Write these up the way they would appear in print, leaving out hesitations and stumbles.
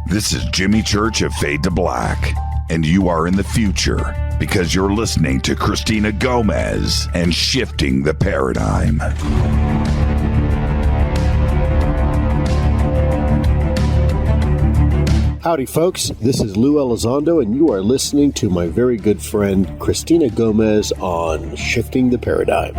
This is Jimmy Church of Fade to Black, and you are in the future because you're listening to Cristina Gomez and Shifting the Paradigm. Howdy, folks. This is Lou Elizondo, and you are listening to my very good friend Cristina Gomez on Shifting the Paradigm.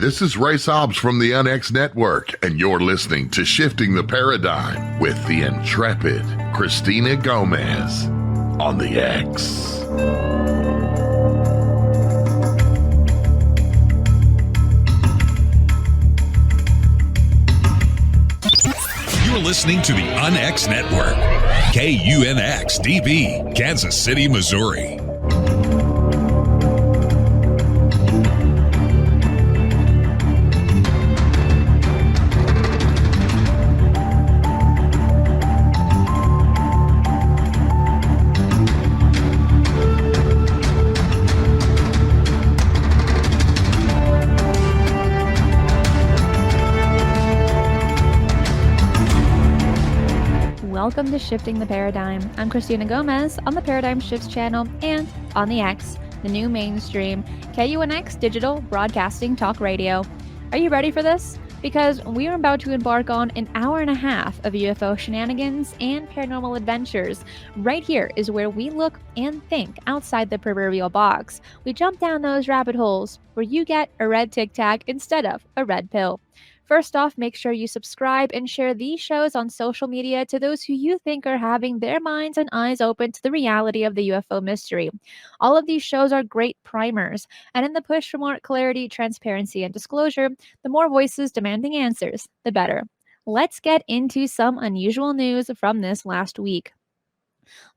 This is Ray Sobbs from the KUNX Network, and you're listening to Shifting the Paradigm with the intrepid Cristina Gomez on the X. You're listening to the KUNX Network, KUNX DB, Kansas City, Missouri. Welcome to Shifting the Paradigm. I'm Cristina Gomez on the Paradigm Shifts channel and on the X, the new mainstream KUNX digital broadcasting talk radio. Are you ready for this? Because we are about to embark on an hour and a half of UFO shenanigans and paranormal adventures. Right here is where we look and think outside the proverbial box. We jump down those rabbit holes where you get a red Tic Tac instead of a red pill. First off, make sure you subscribe and share these shows on social media to those who you think are having their minds and eyes open to the reality of the UFO mystery. All of these shows are great primers, and in the push for more clarity, transparency, and disclosure, the more voices demanding answers, the better. Let's get into some unusual news from this last week.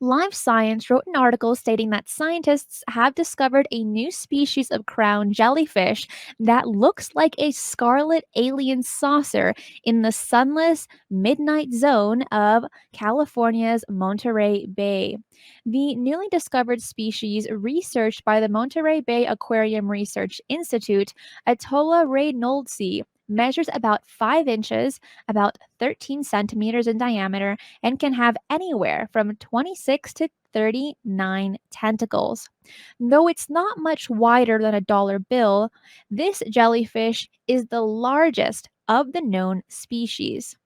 Live Science wrote an article stating that scientists have discovered a new species of crown jellyfish that looks like a scarlet alien saucer in the sunless midnight zone of California's Monterey Bay. The newly discovered species, researched by the Monterey Bay Aquarium Research Institute, Atola reynoldsii, measures about 5 inches, about 13 centimeters in diameter, and can have anywhere from 26 to 39 tentacles. Though it's not much wider than a dollar bill, this jellyfish is the largest of the known species.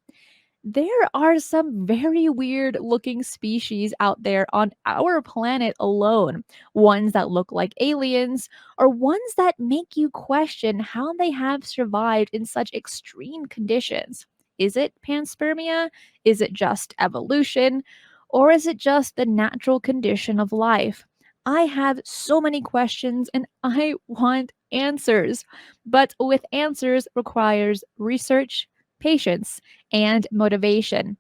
There are some very weird looking species out there on our planet alone. Ones that look like aliens, or ones that make you question how they have survived in such extreme conditions. Is it panspermia? Is it just evolution? Or is it just the natural condition of life? I have so many questions and I want answers. But with answers requires research, patience, and motivation.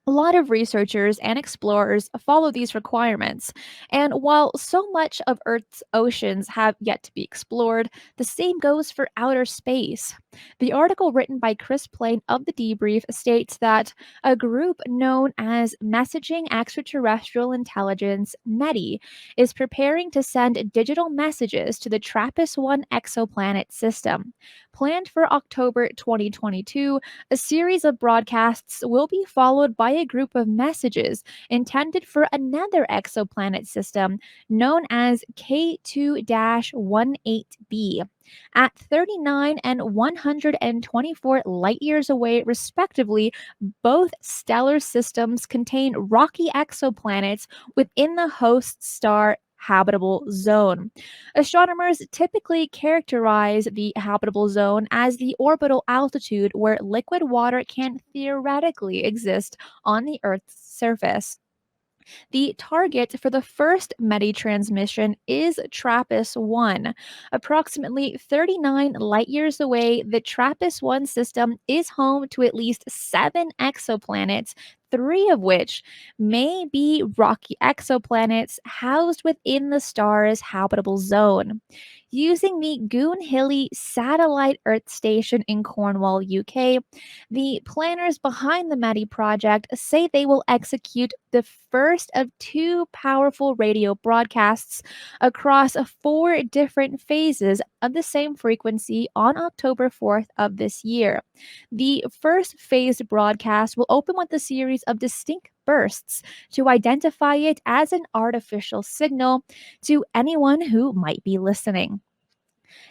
A lot of researchers and explorers follow these requirements, and while so much of Earth's oceans have yet to be explored, the same goes for outer space. The article written by Chris Plain of The Debrief states that a group known as Messaging Extraterrestrial Intelligence, METI, is preparing to send digital messages to the TRAPPIST-1 exoplanet system. Planned for October 2022, a series of broadcasts will be followed by a group of messages intended for another exoplanet system known as K2-18b. At 39 and 124 light-years away, respectively, both stellar systems contain rocky exoplanets within the host star habitable zone. Astronomers typically characterize the habitable zone as the orbital altitude where liquid water can theoretically exist on the Earth's surface. The target for the first METI transmission is TRAPPIST-1. Approximately 39 light-years away, the TRAPPIST-1 system is home to at least 7 exoplanets 3 of which may be rocky exoplanets housed within the star's habitable zone. Using the Goonhilly Satellite Earth Station in Cornwall, UK, the planners behind the METI project say they will execute the first of 2 powerful radio broadcasts across 4 different phases of the same frequency on October 4th of this year. The first phased broadcast will open with a series of distinct bursts to identify it as an artificial signal to anyone who might be listening.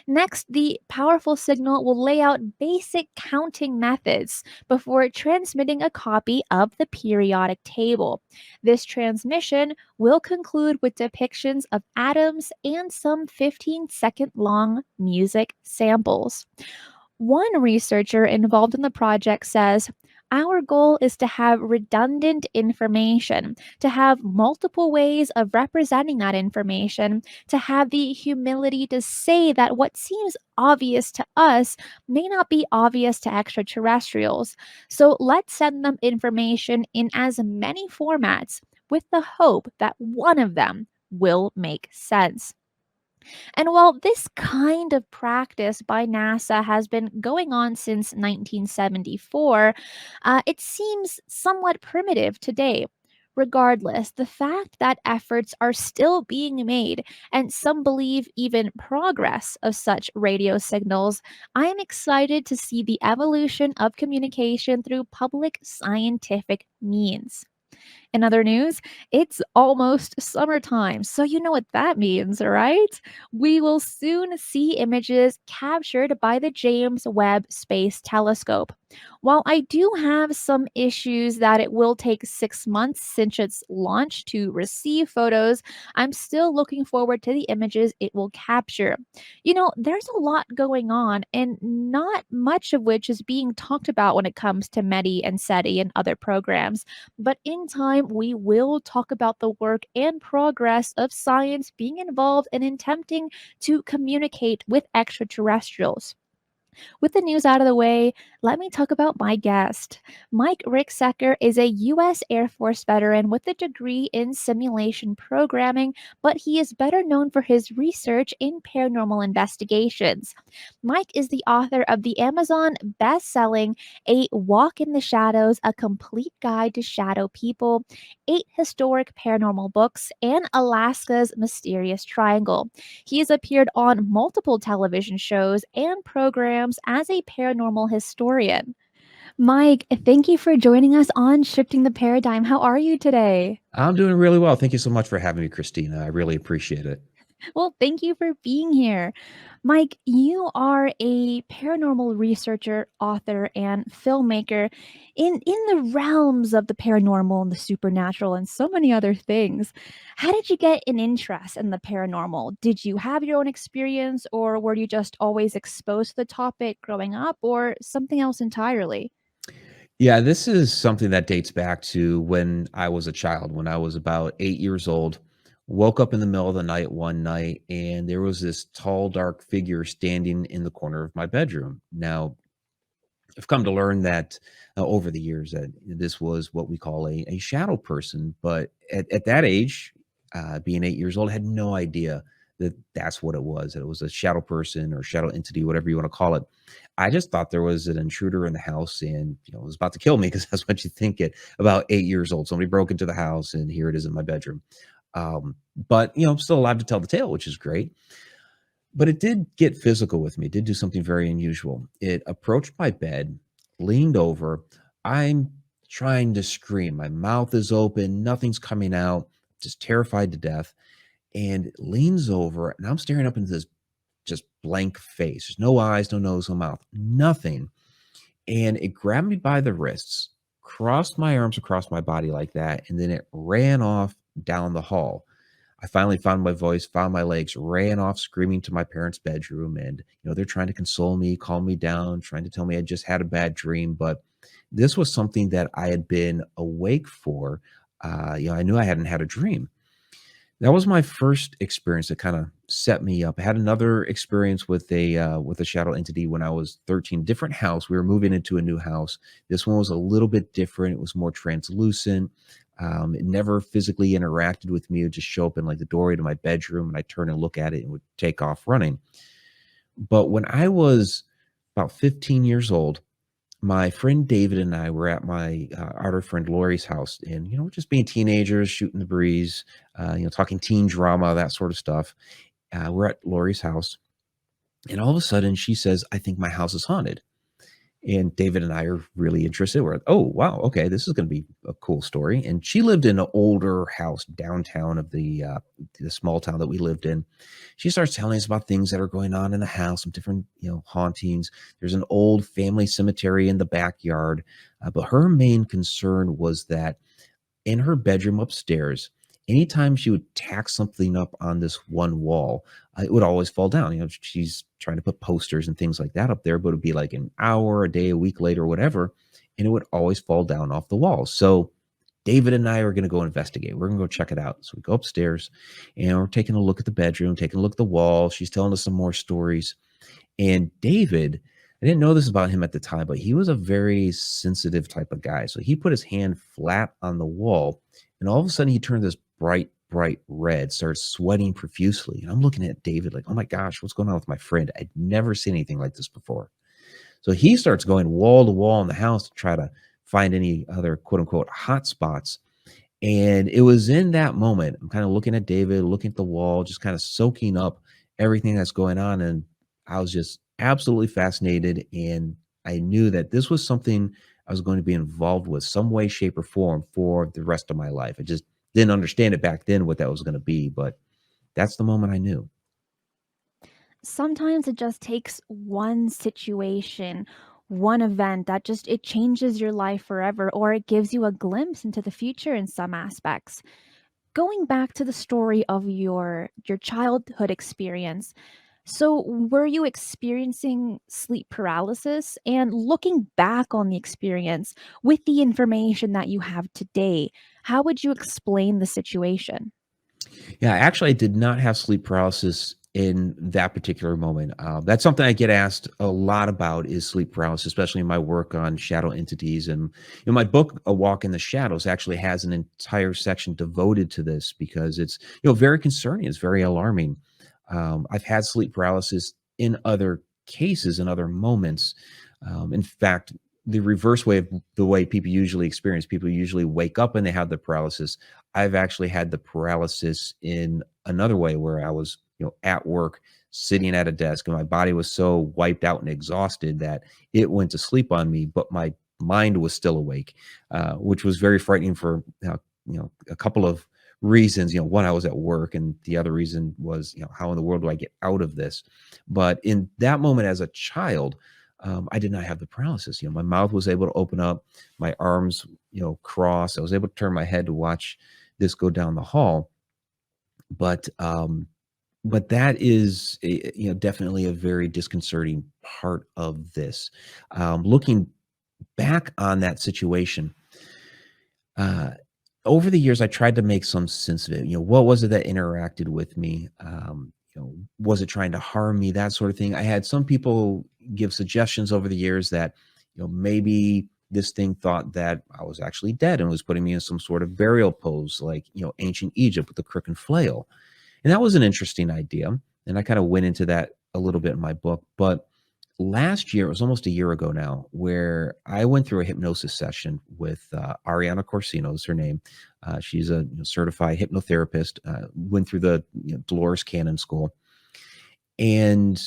Next, the powerful signal will lay out basic counting methods before transmitting a copy of the periodic table. This transmission will conclude with depictions of atoms and some 15-second long music samples. One researcher involved in the project says, "Our goal is to have redundant information, to have multiple ways of representing that information, to have the humility to say that what seems obvious to us may not be obvious to extraterrestrials. So let's send them information in as many formats with the hope that one of them will make sense." And while this kind of practice by NASA has been going on since 1974, it seems somewhat primitive today. Regardless, the fact that efforts are still being made, and some believe even progress of such radio signals, I am excited to see the evolution of communication through public scientific means. In other news, it's almost summertime, so you know what that means, right? We will soon see images captured by the James Webb Space Telescope. While I do have some issues that it will take 6 months since its launch to receive photos, I'm still looking forward to the images it will capture. You know, there's a lot going on, and not much of which is being talked about when it comes to METI and SETI and other programs. But in time, we will talk about the work and progress of science being involved in attempting to communicate with extraterrestrials. With the news out of the way, let me talk about my guest. Mike Ricksecker is a U.S. Air Force veteran with a degree in simulation programming, but he is better known for his research in paranormal investigations. Mike is the author of the Amazon best-selling A Walk in the Shadows, A Complete Guide to Shadow People, 8 historic paranormal books, and Alaska's Mysterious Triangle. He has appeared on multiple television shows and programs as a paranormal historian. Mike, thank you for joining us on Shifting the Paradigm. How are you today? I'm doing really well. Thank you so much for having me, Christina. I really appreciate it. Well, thank you for being here. Mike, you are a paranormal researcher, author, and filmmaker in the realms of the paranormal and the supernatural and so many other things. How did you get an interest in the paranormal? Did you have your own experience, or were you just always exposed to the topic growing up, or something else entirely? Yeah, this is something that dates back to when I was a child, when I was about 8 years old. Woke up in the middle of the night one night, and there was this tall, dark figure standing in the corner of my bedroom. Now, I've come to learn that over the years that this was what we call a shadow person. But at that age, being 8 years old, I had no idea that that's what it was. That it was a shadow person or shadow entity, whatever you want to call it. I just thought there was an intruder in the house and, it was about to kill me because that's what you think at about 8 years old. Somebody broke into the house and here it is in my bedroom. But, I'm still alive to tell the tale, which is great. But it did get physical with me. It did do something very unusual. It approached my bed, leaned over. I'm trying to scream. My mouth is open. Nothing's coming out. Just terrified to death. And it leans over, and I'm staring up into this just blank face. There's no eyes, no nose, no mouth, nothing. And it grabbed me by the wrists, crossed my arms across my body like that, and then it ran off down the hall. I finally found my voice, found my legs, ran off screaming to my parents' bedroom. And, they're trying to console me, calm me down, trying to tell me I just had a bad dream. But this was something that I had been awake for. I knew I hadn't had a dream. That was my first experience that kind of set me up. I had another experience with a shadow entity when I was 13. Different house. We were moving into a new house. This one was a little bit different. It was more translucent. It never physically interacted with me. It would just show up in like the doorway to my bedroom, and I'd turn and look at it and would take off running. But when I was about 15 years old, my friend David and I were at my other friend Lori's house, and we're just being teenagers, shooting the breeze, talking teen drama, that sort of stuff. We're at Lori's house, and all of a sudden she says, "I think my house is haunted." And David and I are really interested. We're like, "Oh, wow, okay, this is going to be a cool story." And she lived in an older house downtown of the small town that we lived in. She starts telling us about things that are going on in the house, some different hauntings. There's an old family cemetery in the backyard, but her main concern was that in her bedroom upstairs, anytime she would tack something up on this one wall, it would always fall down. She's trying to put posters and things like that up there, but it'd be like an hour, a day, a week later, whatever, and it would always fall down off the wall. So David and I are going to go investigate. We're going to go check it out. So we go upstairs, and we're taking a look at the bedroom, taking a look at the wall. She's telling us some more stories. And David, I didn't know this about him at the time, but he was a very sensitive type of guy. So he put his hand flat on the wall, and all of a sudden he turned this bright red, started sweating profusely. And I'm looking at David like, "Oh my gosh, what's going on with my friend? I'd never seen anything like this before." So he starts going wall to wall in the house to try to find any other quote unquote hot spots. And it was in that moment, I'm kind of looking at David, looking at the wall, just kind of soaking up everything that's going on. And I was just absolutely fascinated. And I knew that this was something I was going to be involved with some way, shape, or form for the rest of my life. I just didn't understand it back then what that was going to be, but that's the moment I knew. Sometimes it just takes one situation, one event that it changes your life forever, or it gives you a glimpse into the future in some aspects. Going back to the story of your childhood experience, so were you experiencing sleep paralysis? And looking back on the experience with the information that you have today, how would you explain the situation? Yeah, actually, I did not have sleep paralysis in that particular moment. That's something I get asked a lot about, is sleep paralysis, especially in my work on shadow entities. And my book, A Walk in the Shadows, actually has an entire section devoted to this because it's very concerning. It's very alarming. I've had sleep paralysis in other cases, in other moments. In fact, the reverse way of the way people usually experience, people usually wake up and they have the paralysis. I've actually had the paralysis in another way, where I was, at work, sitting at a desk, and my body was so wiped out and exhausted that it went to sleep on me, but my mind was still awake, which was very frightening for, a couple of reasons. One, I was at work, and the other reason was, how in the world do I get out of this? But in that moment as a child, I did not have the paralysis. My mouth was able to open up, my arms, cross. I was able to turn my head to watch this go down the hall. But that is, definitely a very disconcerting part of this. Looking back on that situation, over the years, I tried to make some sense of it. What was it that interacted with me? Was it trying to harm me? That sort of thing. I had some people give suggestions over the years that, maybe this thing thought that I was actually dead and was putting me in some sort of burial pose, like, ancient Egypt with the crook and flail. And that was an interesting idea. And I kind of went into that a little bit in my book. But last year, it was almost a year ago now, where I went through a hypnosis session with Ariana Corsino is her name. She's a certified hypnotherapist, went through the Dolores Cannon School. And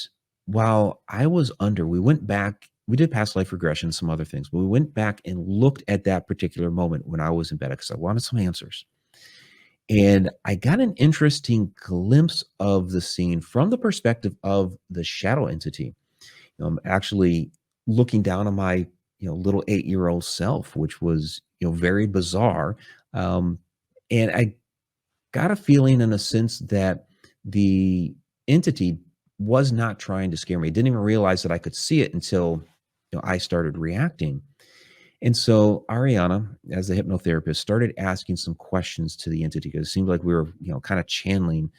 while I was we went back, we did past life regression, some other things, but we went back and looked at that particular moment when I was in bed because I wanted some answers. And I got an interesting glimpse of the scene from the perspective of the shadow entity. I'm actually looking down on my, little 8-year-old self, which was, very bizarre. And I got a feeling, in a sense, that the entity was not trying to scare me. I didn't even realize that I could see it until, I started reacting. And so Ariana, as the hypnotherapist, started asking some questions to the entity, because it seemed like we were, kind of channeling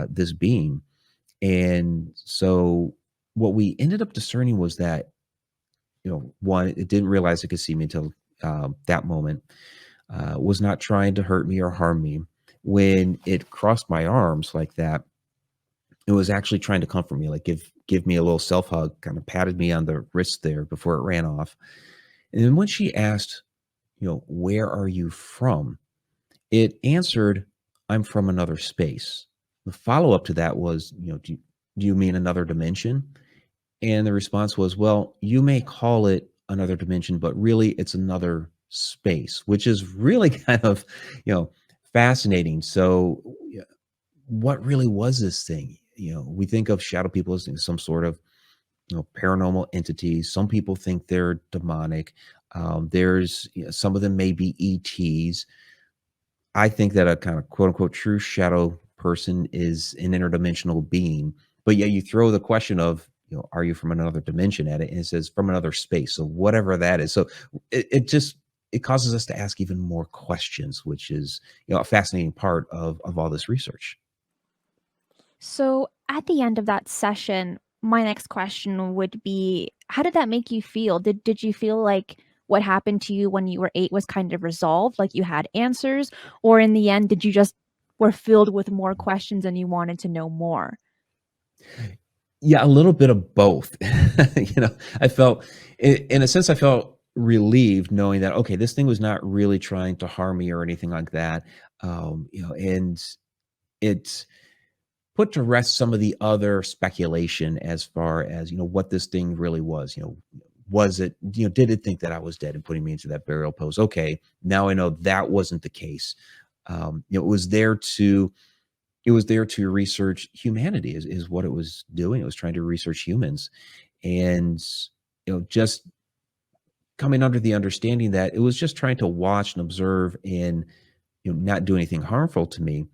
this being. And so what we ended up discerning was that, one, it didn't realize it could see me until that moment, was not trying to hurt me or harm me. When it crossed my arms like that, it was actually trying to comfort me, like give me a little self hug, kind of patted me on the wrist there before it ran off. And then when she asked, where are you from? It answered, I'm from another space. The follow up to that was, do you mean another dimension? And the response was, well, you may call it another dimension, but really it's another space, which is really kind of, fascinating. So what really was this thing? We think of shadow people as some sort of, paranormal entities. Some people think they're demonic. There's some of them may be ETs. I think that a kind of quote unquote true shadow person is an interdimensional being. But yeah, you throw the question of, are you from another dimension at it? And it says from another space. So whatever that is. So it causes us to ask even more questions, which is, a fascinating part of all this research. So at the end of that session, my next question would be, how did that make you feel? Did you feel like what happened to you when you were 8 was kind of resolved, like you had answers? Or in the end, did you just were filled with more questions and you wanted to know more? Yeah, a little bit of both. I felt, in a sense, I felt relieved knowing that, okay, this thing was not really trying to harm me or anything like that. And it put to rest some of the other speculation as far as, what this thing really was. Was it, did it think that I was dead and putting me into that burial pose? Okay, now I know that wasn't the case. It was there to research humanity is what it was doing. It was trying to research humans, and just coming under the understanding that it was just trying to watch and observe and not do anything harmful to me.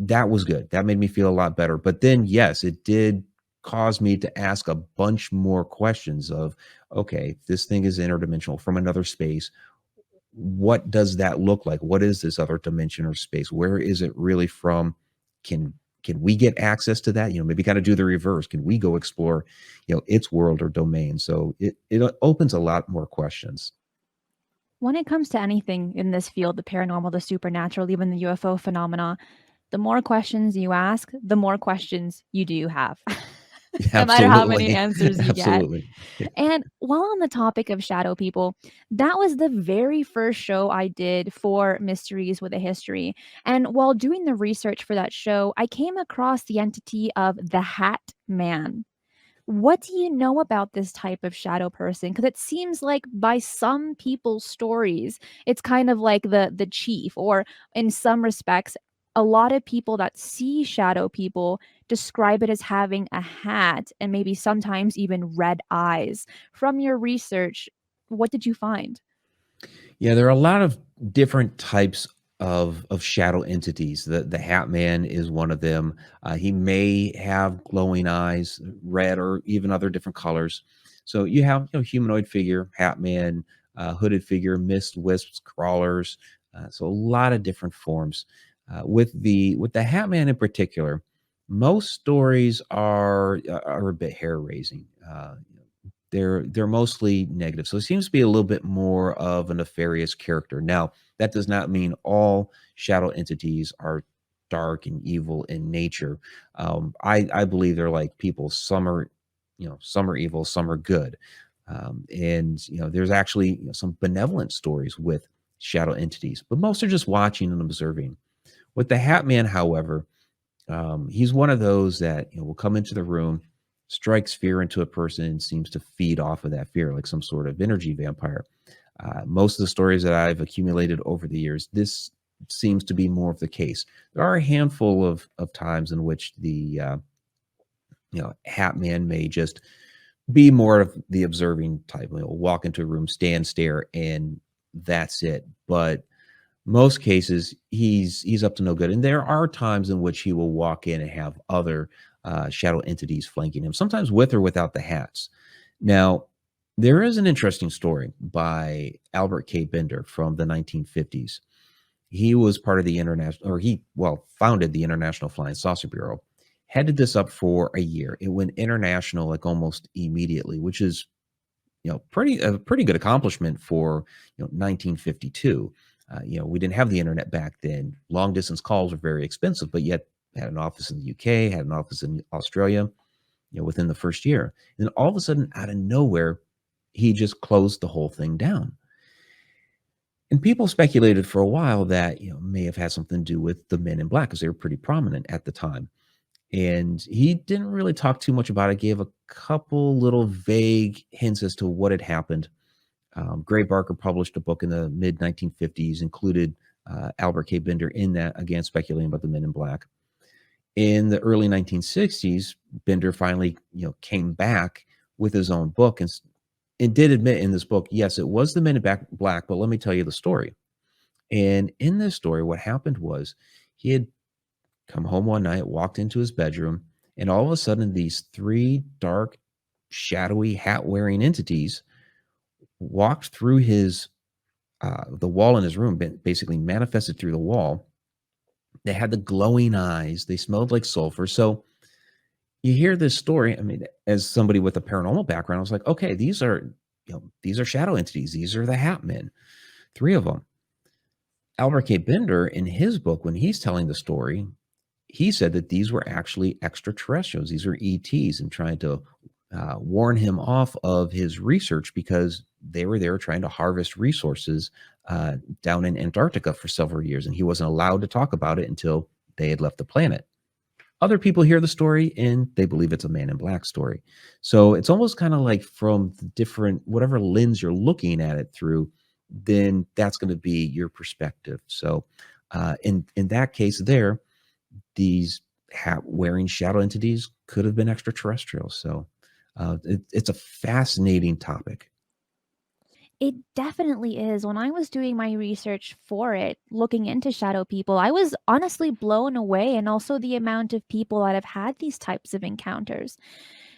That was good. That made me feel a lot better. But then, yes, it did cause me to ask a bunch more questions of, okay, this thing is interdimensional from another space. What does that look like? What is this other dimension or space? Where is it really from? Can we get access to that? Maybe kind of do the reverse. Can we go explore, its world or domain? So it opens a lot more questions. When it comes to anything in this field, the paranormal, the supernatural, even the UFO phenomena, the more questions you ask, the more questions you do have. No matter how many answers you get. Yeah. And while on the topic of shadow people, that was the very first show I did for Mysteries with a History. And while doing the research for that show, I came across the entity of the Hat Man. What do you know about this type of shadow person? Because it seems like by some people's stories, it's kind of like the chief, or in some respects, a lot of people that see shadow people describe it as having a hat and maybe sometimes even red eyes. From your research, what did you find? Yeah, there are a lot of different types of shadow entities. The Hat Man is one of them. He may have glowing eyes, red or even other different colors. So you have humanoid figure, Hat Man, hooded figure, mist, wisps, crawlers. So a lot of different forms. With the Hat Man in particular, most stories are a bit hair raising. They're mostly negative, so it seems to be a little bit more of a nefarious character. Now, that does not mean all shadow entities are dark and evil in nature. I believe they're like people. Some are evil, some are good, and there's actually some benevolent stories with shadow entities, but most are just watching and observing. With the Hat Man, however, he's one of those that will come into the room, strikes fear into a person, and seems to feed off of that fear like some sort of energy vampire. Most of the stories that I've accumulated over the years, this seems to be more of the case. There are a handful of times in which the Hat Man may just be more of the observing type. Walk into a room, stand, stare, and that's it. But most cases, he's up to no good. And there are times in which he will walk in and have other shadow entities flanking him, sometimes with or without the hats. Now, there is an interesting story by Albert K. Bender from the 1950s. He was part of the founded the International Flying Saucer Bureau. headed this up for a year. It went international like almost immediately, which is, a pretty good accomplishment for 1952. We didn't have the internet back then. Long distance calls were very expensive, but yet had an office in the UK, had an office in Australia, within the first year. And then all of a sudden, out of nowhere, he just closed the whole thing down. And people speculated for a while that, may have had something to do with the Men in Black, because they were pretty prominent at the time. And he didn't really talk too much about it, gave a couple little vague hints as to what had happened. Gray Barker published a book in the mid-1950s, included Albert K. Bender in that, again, speculating about the Men in Black. In the early 1960s, Bender finally, came back with his own book and did admit in this book, yes, it was the Men in Black, but let me tell you the story. And in this story, what happened was he had come home one night, walked into his bedroom, and all of a sudden these three dark, shadowy, hat-wearing entities walked through his the wall in his room, basically manifested through the wall. They had the glowing eyes. They smelled like sulfur. So you hear this story. I mean, as somebody with a paranormal background, I was like, okay, these are shadow entities. These are the Hat Men, three of them. Albert K. Bender, in his book, when he's telling the story, he said that these were actually extraterrestrials. These were ETs, and trying to warn him off of his research because they were there trying to harvest resources down in Antarctica for several years, and he wasn't allowed to talk about it until they had left the planet. Other people hear the story and they believe it's a Man in Black story. So it's almost kind of like from the different, whatever lens you're looking at it through, then that's going to be your perspective. So in that case there, these hat-wearing shadow entities could have been extraterrestrial. So it's a fascinating topic. It definitely is. When I was doing my research for it, looking into shadow people, I was honestly blown away, and also the amount of people that have had these types of encounters.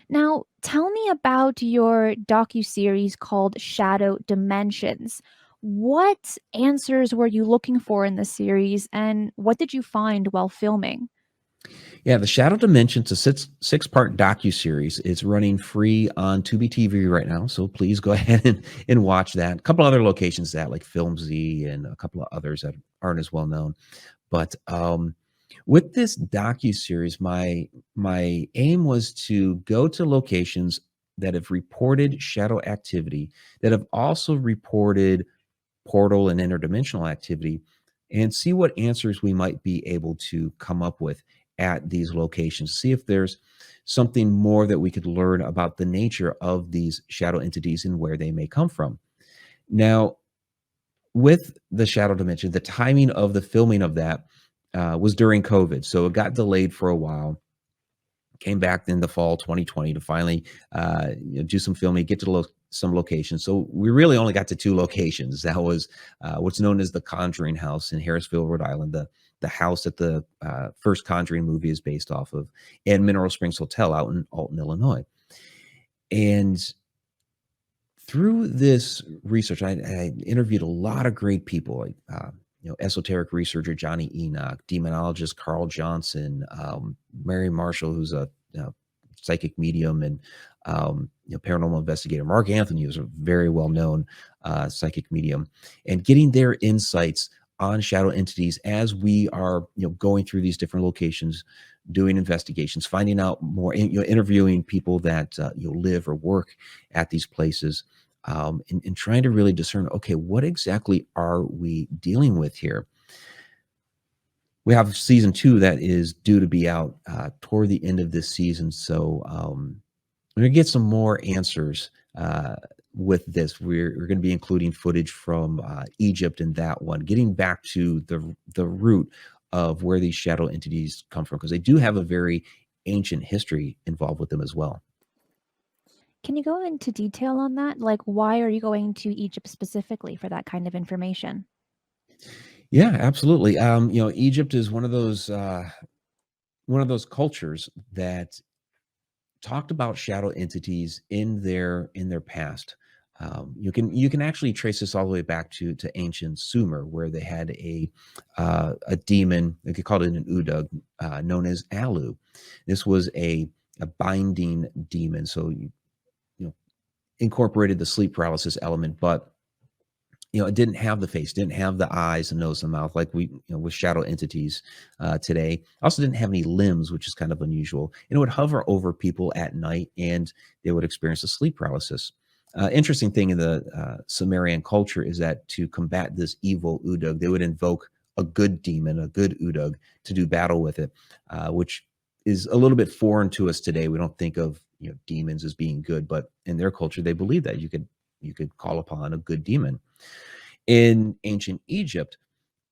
Now, tell me about your docuseries called Shadow Dimensions. What answers were you looking for in the series, and what did you find while filming? Yeah, the Shadow Dimensions, a six-part docuseries. It's running free on Tubi TV right now, so please go ahead and watch that. A couple other locations like FilmZ and a couple of others that aren't as well known. But with this docuseries, my aim was to go to locations that have reported shadow activity, that have also reported portal and interdimensional activity, and see what answers we might be able to come up with at these locations. See if there's something more that we could learn about the nature of these shadow entities and where they may come from. Now, with the Shadow Dimension, the timing of the filming of that was during COVID. So it got delayed for a while. Came back in the fall 2020 to finally do some filming, get to some locations. So we really only got to two locations. That was what's known as the Conjuring House in Harrisville, Rhode Island, the house that the first Conjuring movie is based off of, and Mineral Springs Hotel out in Alton, Illinois. And through this research, I interviewed a lot of great people, like esoteric researcher Johnny Enoch, demonologist Carl Johnson, Mary Marshall, who's a psychic medium, and paranormal investigator Mark Anthony, who's a very well-known psychic medium, and getting their insights on shadow entities as we are going through these different locations, doing investigations, finding out more, interviewing people that live or work at these places, and trying to really discern, okay, what exactly are we dealing with here? We have season 2 that is due to be out toward the end of this season. So we're going to get some more answers with this. We're going to be including footage from Egypt in that one, getting back to the root of where these shadow entities come from, because they do have a very ancient history involved with them as well. Can you go into detail on that? Like, why are you going to Egypt specifically for that kind of information? Yeah, absolutely. Egypt is one of those cultures that talked about shadow entities in their past. You can actually trace this all the way back to ancient Sumer, where they had a demon, they called it an udug, known as Alu. This was a binding demon, so you incorporated the sleep paralysis element, but it didn't have the face, didn't have the eyes, the nose, and mouth like we with shadow entities today. Also didn't have any limbs, which is kind of unusual. And it would hover over people at night, and they would experience a sleep paralysis. Interesting thing in the Sumerian culture is that to combat this evil udug, they would invoke a good demon, a good udug, to do battle with it, which is a little bit foreign to us today. We don't think of demons as being good, but in their culture, they believed that you could call upon a good demon. In ancient Egypt,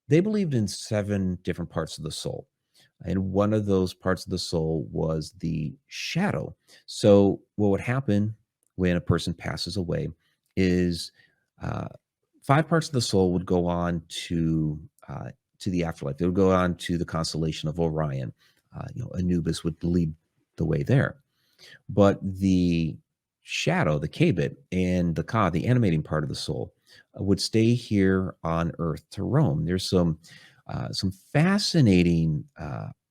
they believed in 7 different parts of the soul. And one of those parts of the soul was the shadow. So what would happen when a person passes away is 5 parts of the soul would go on to the afterlife. They would go on to the constellation of Orion. Anubis would lead the way there. But the shadow, the Kabit, and the Ka, the animating part of the soul, would stay here on Earth to roam. There's some fascinating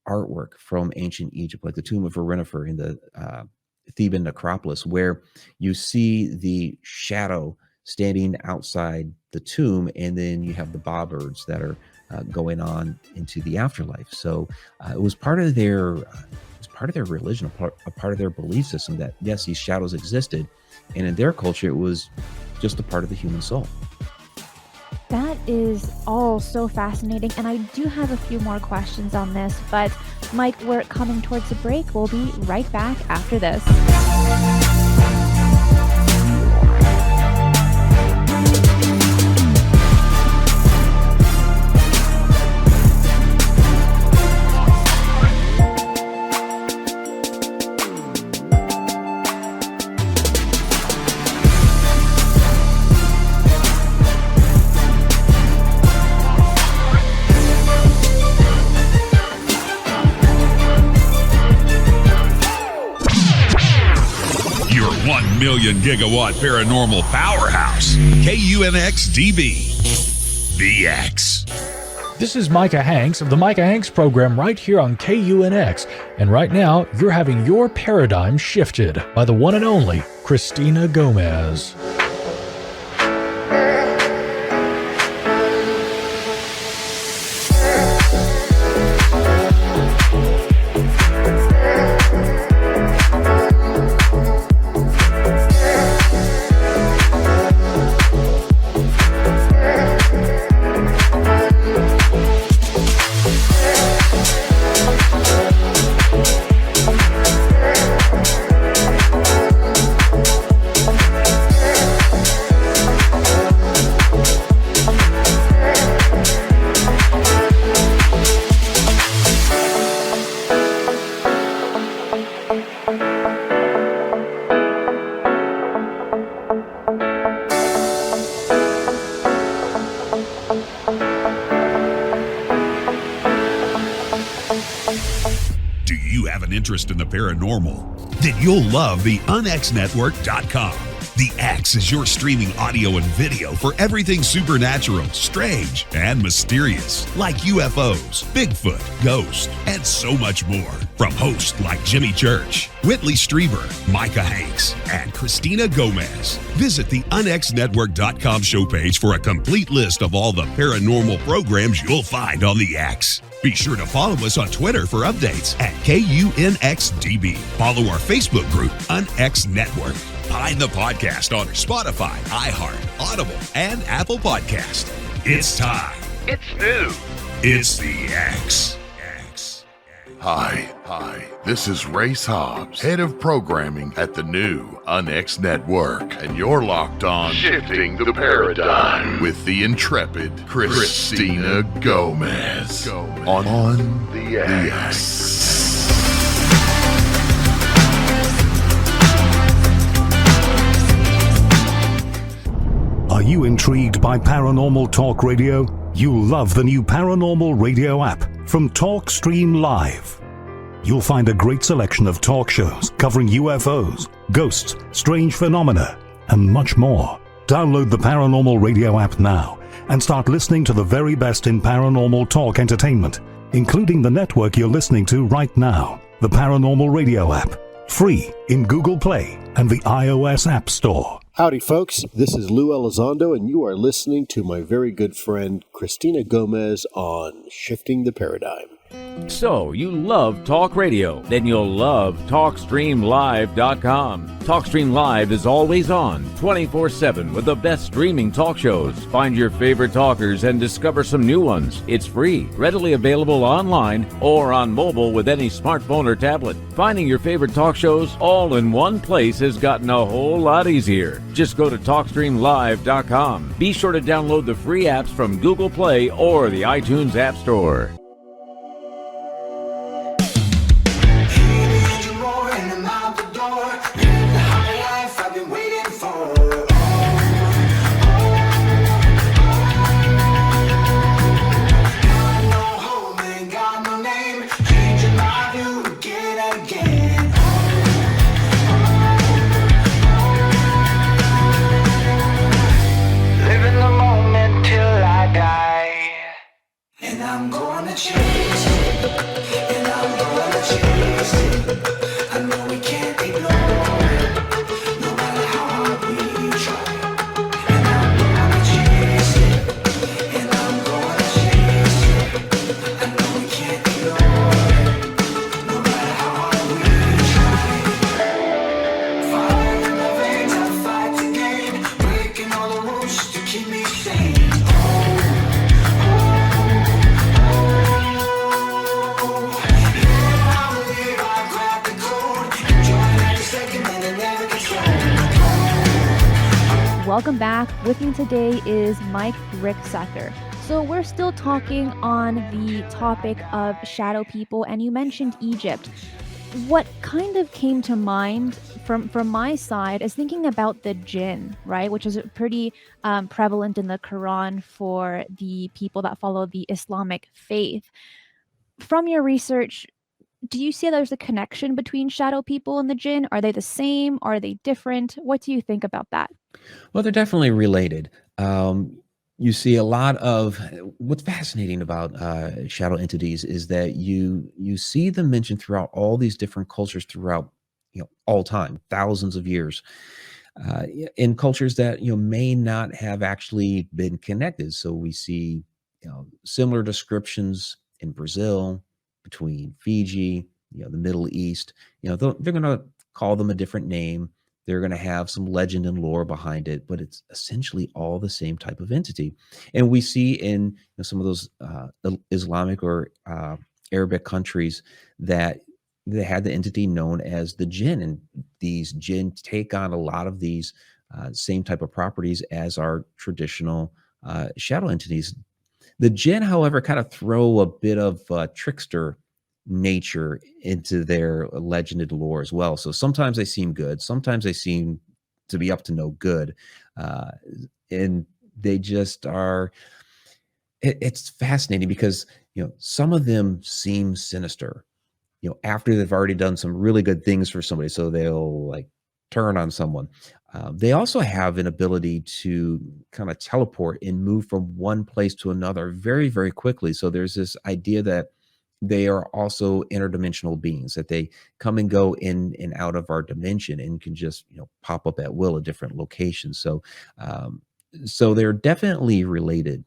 artwork from ancient Egypt, like the tomb of Arinifer in the Theban necropolis, where you see the shadow standing outside the tomb, and then you have the bobbirds that are going on into the afterlife. So it was part of their religion, a part of their belief system that yes, these shadows existed, and in their culture, it was just a part of the human soul. That is all so fascinating, and I do have a few more questions on this, but Mike, we're coming towards a break. We'll be right back after this. Million gigawatt paranormal powerhouse, KUNX DB, the X. This is Micah Hanks of the Micah Hanks program right here on KUNX. And right now, you're having your paradigm shifted by the one and only Cristina Gomez. Interest in the paranormal? Then you'll love the UNXNetwork.com. The X is your streaming audio and video for everything supernatural, strange, and mysterious, like UFOs, Bigfoot, ghosts, and so much more. From hosts like Jimmy Church, Whitley Strieber, Micah Hanks, and Cristina Gomez. Visit the UNXNetwork.com show page for a complete list of all the paranormal programs you'll find on the X. Be sure to follow us on Twitter for updates at KUNXDB. Follow our Facebook group, UNX Network. Find the podcast on Spotify, iHeart, Audible, and Apple Podcast. It's time. It's new. It's the X. Hi. This is Race Hobbs, head of programming at the new UNX Network, and you're locked on Shifting the Paradigm with the intrepid Cristina Gomez on the X. Are you intrigued by Paranormal Talk Radio? You'll love the new Paranormal Radio app from Talkstream Live. You'll find a great selection of talk shows covering UFOs, ghosts, strange phenomena, and much more. Download the Paranormal Radio app now and start listening to the very best in paranormal talk entertainment, including the network you're listening to right now. The Paranormal Radio app, free in Google Play and the iOS App Store. Howdy, folks. This is Lou Elizondo, and you are listening to my very good friend Cristina Gomez on Shifting the Paradigm. So, you love talk radio? Then you'll love TalkstreamLive.com. TalkStream Live is always on, 24/7, with the best streaming talk shows. Find your favorite talkers and discover some new ones. It's free, readily available online or on mobile with any smartphone or tablet. Finding your favorite talk shows all in one place has gotten a whole lot easier. Just go to TalkstreamLive.com. Be sure to download the free apps from Google Play or the iTunes App Store. Welcome back. With me today is Mike Ricksecker. So we're still talking on the topic of shadow people, and you mentioned Egypt. What kind of came to mind from my side is thinking about the jinn, right, which is pretty prevalent in the Quran for the people that follow the Islamic faith. From your research, do you see there's a connection between shadow people and the jinn? Are they the same? Are they different? What do you think about that? Well, they're definitely related. You see a lot of what's fascinating about shadow entities is that you see them mentioned throughout all these different cultures throughout all time, thousands of years, in cultures that may not have actually been connected. So we see similar descriptions in Brazil, between Fiji, the Middle East. They're going to call them a different name. They're going to have some legend and lore behind it, but it's essentially all the same type of entity. And we see in some of those Islamic or Arabic countries that they had the entity known as the jinn, and these jinn take on a lot of these same type of properties as our traditional shadow entities. The jinn, however, kind of throw a bit of trickster nature into their legended lore as well. So sometimes they seem good, sometimes they seem to be up to no good, and they just are. It's fascinating because some of them seem sinister. After they've already done some really good things for somebody, so they'll like turn on someone. They also have an ability to kind of teleport and move from one place to another very, very quickly. So there's this idea that they are also interdimensional beings, that they come and go in and out of our dimension and can just pop up at will at different locations. So so they're definitely related.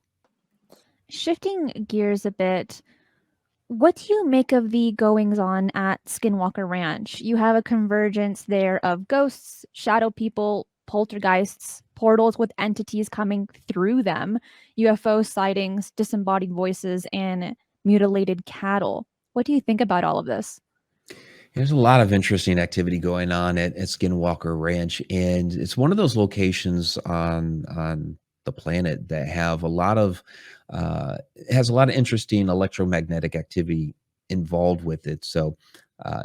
Shifting gears a bit, what do you make of the goings-on at Skinwalker Ranch? You have a convergence there of ghosts, shadow people, poltergeists, portals with entities coming through them, UFO sightings, disembodied voices, and mutilated cattle. What do you think about all of this? There's a lot of interesting activity going on at Skinwalker Ranch, and it's one of those locations on the planet that have a lot of has a lot of interesting electromagnetic activity involved with it. So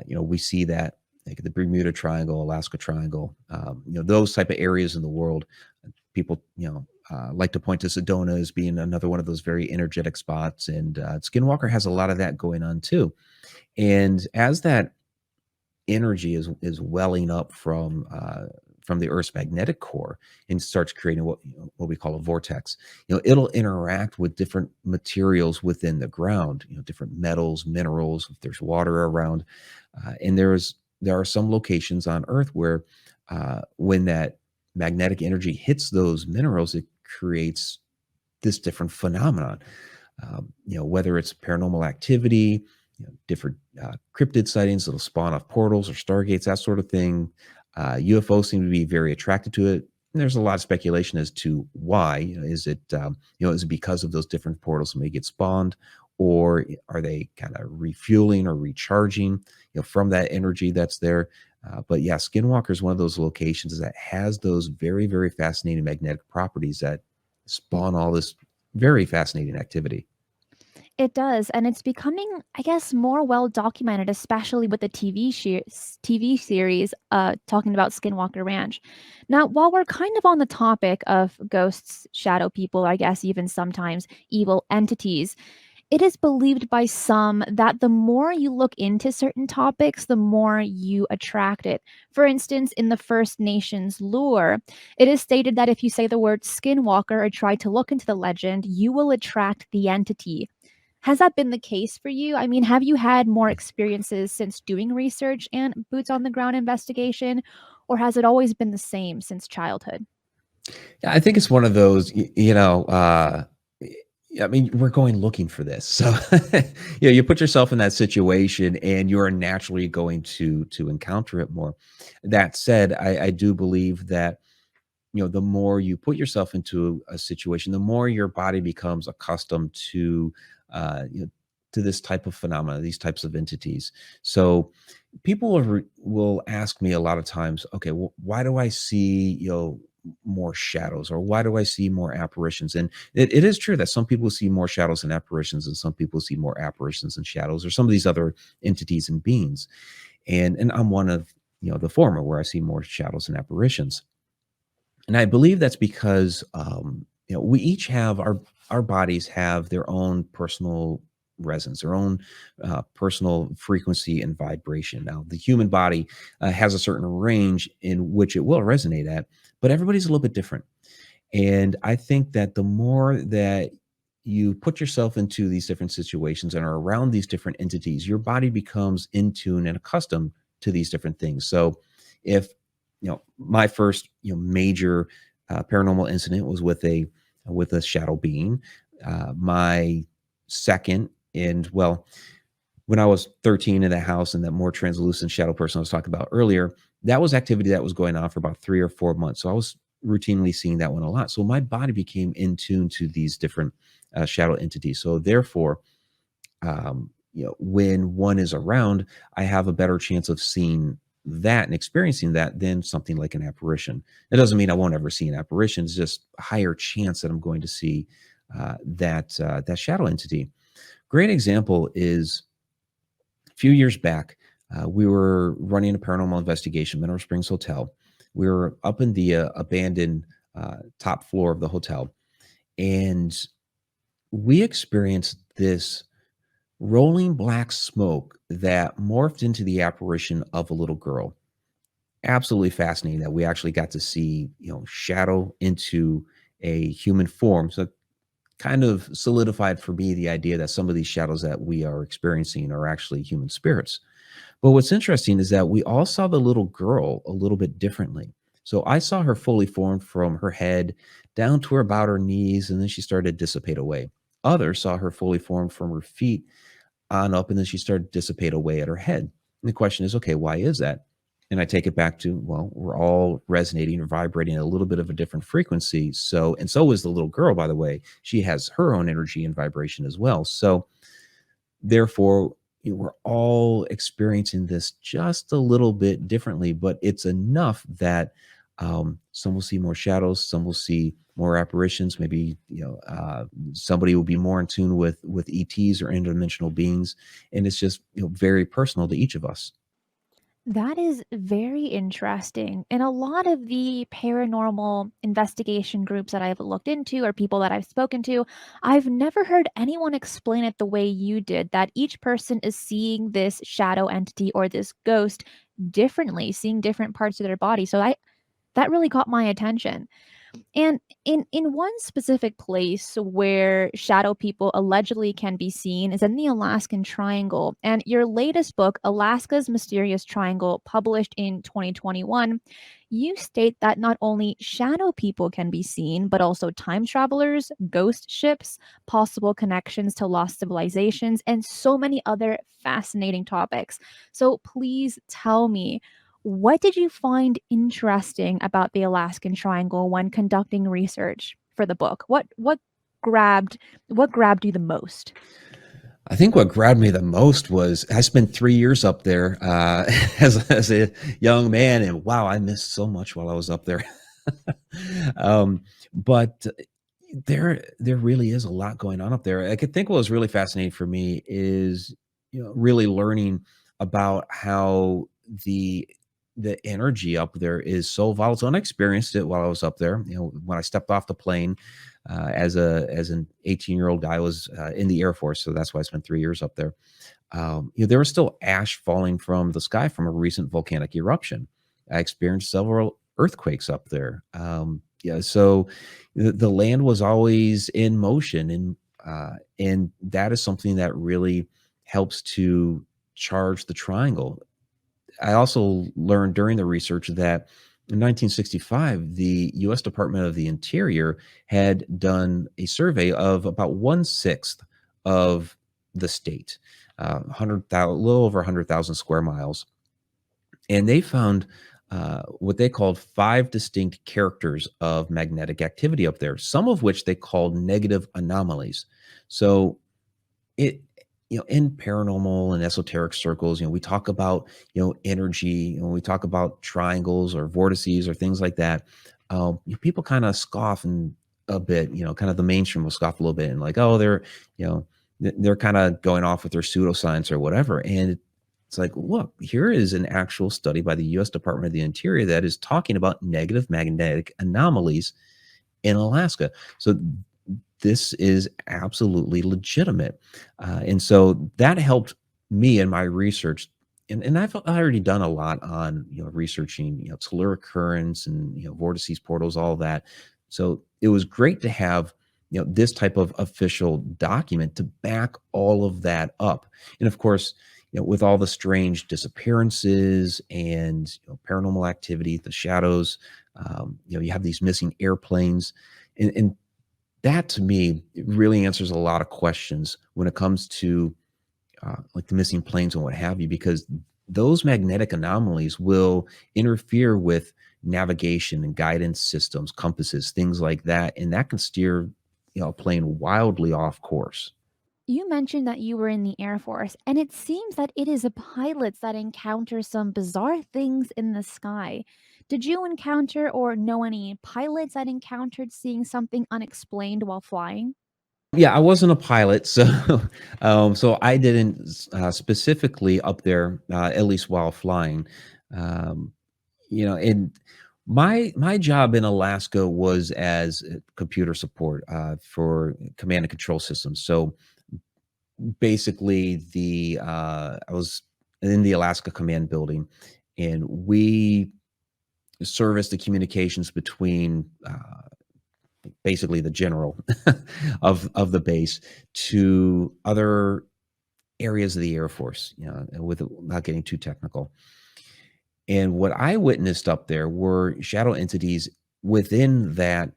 we see that like the Bermuda Triangle, Alaska Triangle, those type of areas in the world. People like to point to Sedona as being another one of those very energetic spots, and Skinwalker has a lot of that going on too. And as that energy is welling up from from the Earth's magnetic core and starts creating what we call a vortex. It'll interact with different materials within the ground, different metals, minerals, if there's water around. And there are some locations on Earth where when that magnetic energy hits those minerals, it creates this different phenomenon. Whether it's paranormal activity, different cryptid sightings that'll spawn off portals or stargates, that sort of thing. UFOs seem to be very attracted to it. And there's a lot of speculation as to why. Is it because of those different portals that may get spawned, or are they kind of refueling or recharging, from that energy that's there? But yeah, Skinwalker is one of those locations that has those very, very fascinating magnetic properties that spawn all this very fascinating activity. It does, and it's becoming, I guess, more well documented, especially with the TV series talking about Skinwalker Ranch. Now, while we're kind of on the topic of ghosts, shadow people, I guess even sometimes evil entities, it is believed by some that the more you look into certain topics, the more you attract it. For instance, in the First Nations lore, it is stated that if you say the word Skinwalker or try to look into the legend, you will attract the entity. Has that been the case for you? I mean, have you had more experiences since doing research and boots on the ground investigation, or has it always been the same since childhood? Yeah, I think it's one of those, I mean, we're going looking for this. So, you put yourself in that situation and you're naturally going to encounter it more. That said, I do believe that, the more you put yourself into a situation, the more your body becomes accustomed to, to this type of phenomena, these types of entities. So people will ask me a lot of times, okay, well, why do I see, more shadows, or why do I see more apparitions? And it is true that some people see more shadows and apparitions, and some people see more apparitions and shadows, or some of these other entities and beings. And I'm one of, the former, where I see more shadows and apparitions. And I believe that's because, we each have our bodies have their own personal resonance, their own personal frequency and vibration. Now, the human body has a certain range in which it will resonate at, but everybody's a little bit different. And I think that the more that you put yourself into these different situations and are around these different entities, your body becomes in tune and accustomed to these different things. So if, my first, major paranormal incident was with a shadow being, my second, and well, when I was 13 in the house and that more translucent shadow person I was talking about earlier, that was activity that was going on for about 3 or 4 months. So I was routinely seeing that one a lot. So my body became in tune to these different shadow entities. So therefore, when one is around, I have a better chance of seeing that and experiencing that than something like an apparition. It doesn't mean I won't ever see an apparition. It's just a higher chance that I'm going to see that shadow entity. Great example is a few years back, we were running a paranormal investigation, Mineral Springs Hotel. We were up in the abandoned top floor of the hotel, and we experienced this rolling black smoke that morphed into the apparition of a little girl. Absolutely fascinating that we actually got to see, shadow into a human form. So kind of solidified for me the idea that some of these shadows that we are experiencing are actually human spirits. But what's interesting is that we all saw the little girl a little bit differently. So I saw her fully formed from her head down to about her knees, and then she started to dissipate away. Others saw her fully formed from her feet on up, and then she started to dissipate away at her head. And the question is, okay, why is that? And I take it back to, well, we're all resonating or vibrating at a little bit of a different frequency. So is the little girl, by the way. She has her own energy and vibration as well. So therefore, we're all experiencing this just a little bit differently, but it's enough that some will see more shadows, some will see more apparitions. Maybe somebody will be more in tune with ETs or interdimensional beings, and it's just very personal to each of us. That is very interesting. In a lot of the paranormal investigation groups that I've looked into or people that I've spoken to, I've never heard anyone explain it the way you did, that each person is seeing this shadow entity or this ghost differently, seeing different parts of their body. So That really caught my attention. And in one specific place where shadow people allegedly can be seen is in the Alaskan Triangle. And your latest book, Alaska's Mysterious Triangle, published in 2021, you state that not only shadow people can be seen, but also time travelers, ghost ships, possible connections to lost civilizations, and so many other fascinating topics. So please tell me, what did you find interesting about the Alaskan Triangle when conducting research for the book? What grabbed you the most? I think what grabbed me the most was I spent 3 years up there as a young man, and wow, I missed so much while I was up there. But there really is a lot going on up there. I could think what was really fascinating for me is really learning about how the energy up there is so volatile. And I experienced it while I was up there. When I stepped off the plane as an 18-year-old guy, I was in the Air Force, so that's why I spent 3 years up there. There was still ash falling from the sky from a recent volcanic eruption. I experienced several earthquakes up there. So the land was always in motion, and that is something that really helps to charge the triangle. I also learned during the research that in 1965, the U.S. Department of the Interior had done a survey of about 1/6 of the state, a little over 100,000 square miles. And they found what they called 5 distinct characters of magnetic activity up there, some of which they called negative anomalies. So in paranormal and esoteric circles, we talk about, energy, we talk about triangles or vortices or things like that. People kind of scoff a bit, kind of the mainstream will scoff a little bit and like, oh, they're kind of going off with their pseudoscience or whatever. And it's like, look, here is an actual study by the U.S. Department of the Interior that is talking about negative magnetic anomalies in Alaska. So this is absolutely legitimate. And so that helped me in my research. And I've already done a lot on, researching, telluric currents and, vortices, portals, all of that. So it was great to have, this type of official document to back all of that up. And of course, with all the strange disappearances and paranormal activity, the shadows, you have these missing airplanes, and that to me really answers a lot of questions when it comes to like the missing planes and what have you, because those magnetic anomalies will interfere with navigation and guidance systems, compasses, things like that, and that can steer a plane wildly off course. You mentioned that you were in the Air Force, and it seems that it is the pilots that encounter some bizarre things in the sky. Did you encounter or know any pilots that encountered seeing something unexplained while flying? Yeah, I wasn't a pilot, so so I didn't specifically up there, at least while flying. And my job in Alaska was as computer support for command and control systems. So basically, I was in the Alaska Command building, and we service the communications between basically the general of the base to other areas of the Air Force, without getting too technical. And what I witnessed up there were shadow entities within that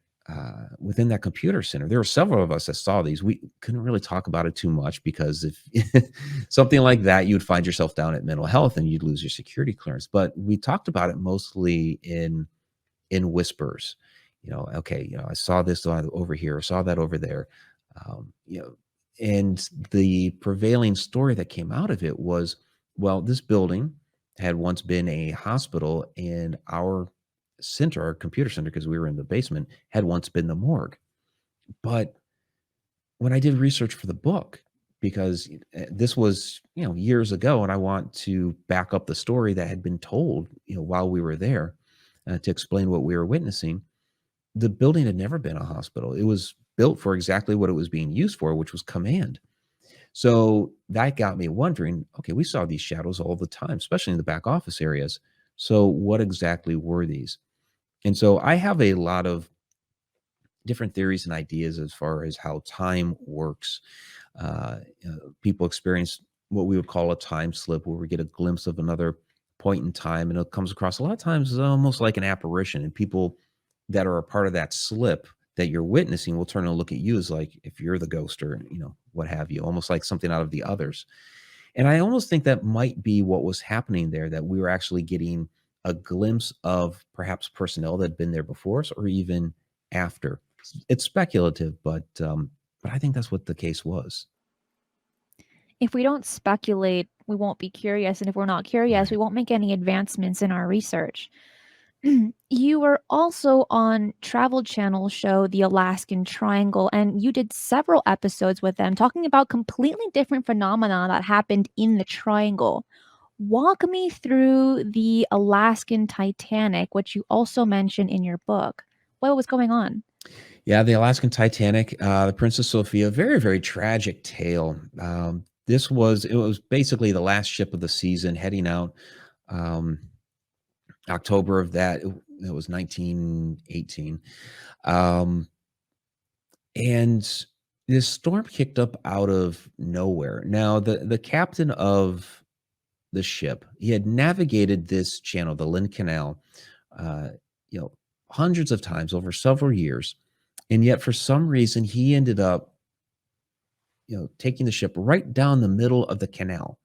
computer center. There were several of us that saw these. We couldn't really talk about it too much because if something like that, you'd find yourself down at mental health and you'd lose your security clearance. But we talked about it mostly in whispers. I saw this over here, I saw that over there. And the prevailing story that came out of it was, well, this building had once been a hospital, and our center, our computer center, because we were in the basement, had once been the morgue. But when I did research for the book, because this was, years ago, and I want to back up the story that had been told, while we were there, to explain what we were witnessing, the building had never been a hospital. It was built for exactly what it was being used for, which was command. So that got me wondering, okay, we saw these shadows all the time, especially in the back office areas. So what exactly were these? And so I have a lot of different theories and ideas as far as how time works. People experience what we would call a time slip, where we get a glimpse of another point in time, and it comes across a lot of times as almost like an apparition. And people that are a part of that slip that you're witnessing will turn and look at you as like if you're the ghost, or what have you, almost like something out of the others. And I almost think that might be what was happening there, that we were actually getting a glimpse of perhaps personnel that had been there before us, or even after. It's speculative, but I think that's what the case was. If we don't speculate, we won't be curious. And if we're not curious, we won't make any advancements in our research. You were also on Travel Channel show The Alaskan Triangle, and you did several episodes with them talking about completely different phenomena that happened in the triangle. Walk me through the Alaskan Titanic, which you also mentioned in your book. What was going on? Yeah, the Alaskan Titanic, the Princess Sophia, very, very tragic tale. It was basically the last ship of the season heading out. October of that, it was 1918. And this storm kicked up out of nowhere. Now, the captain of the ship, he had navigated this channel, the Lynn Canal, hundreds of times over several years. And yet, for some reason, he ended up, taking the ship right down the middle of the canal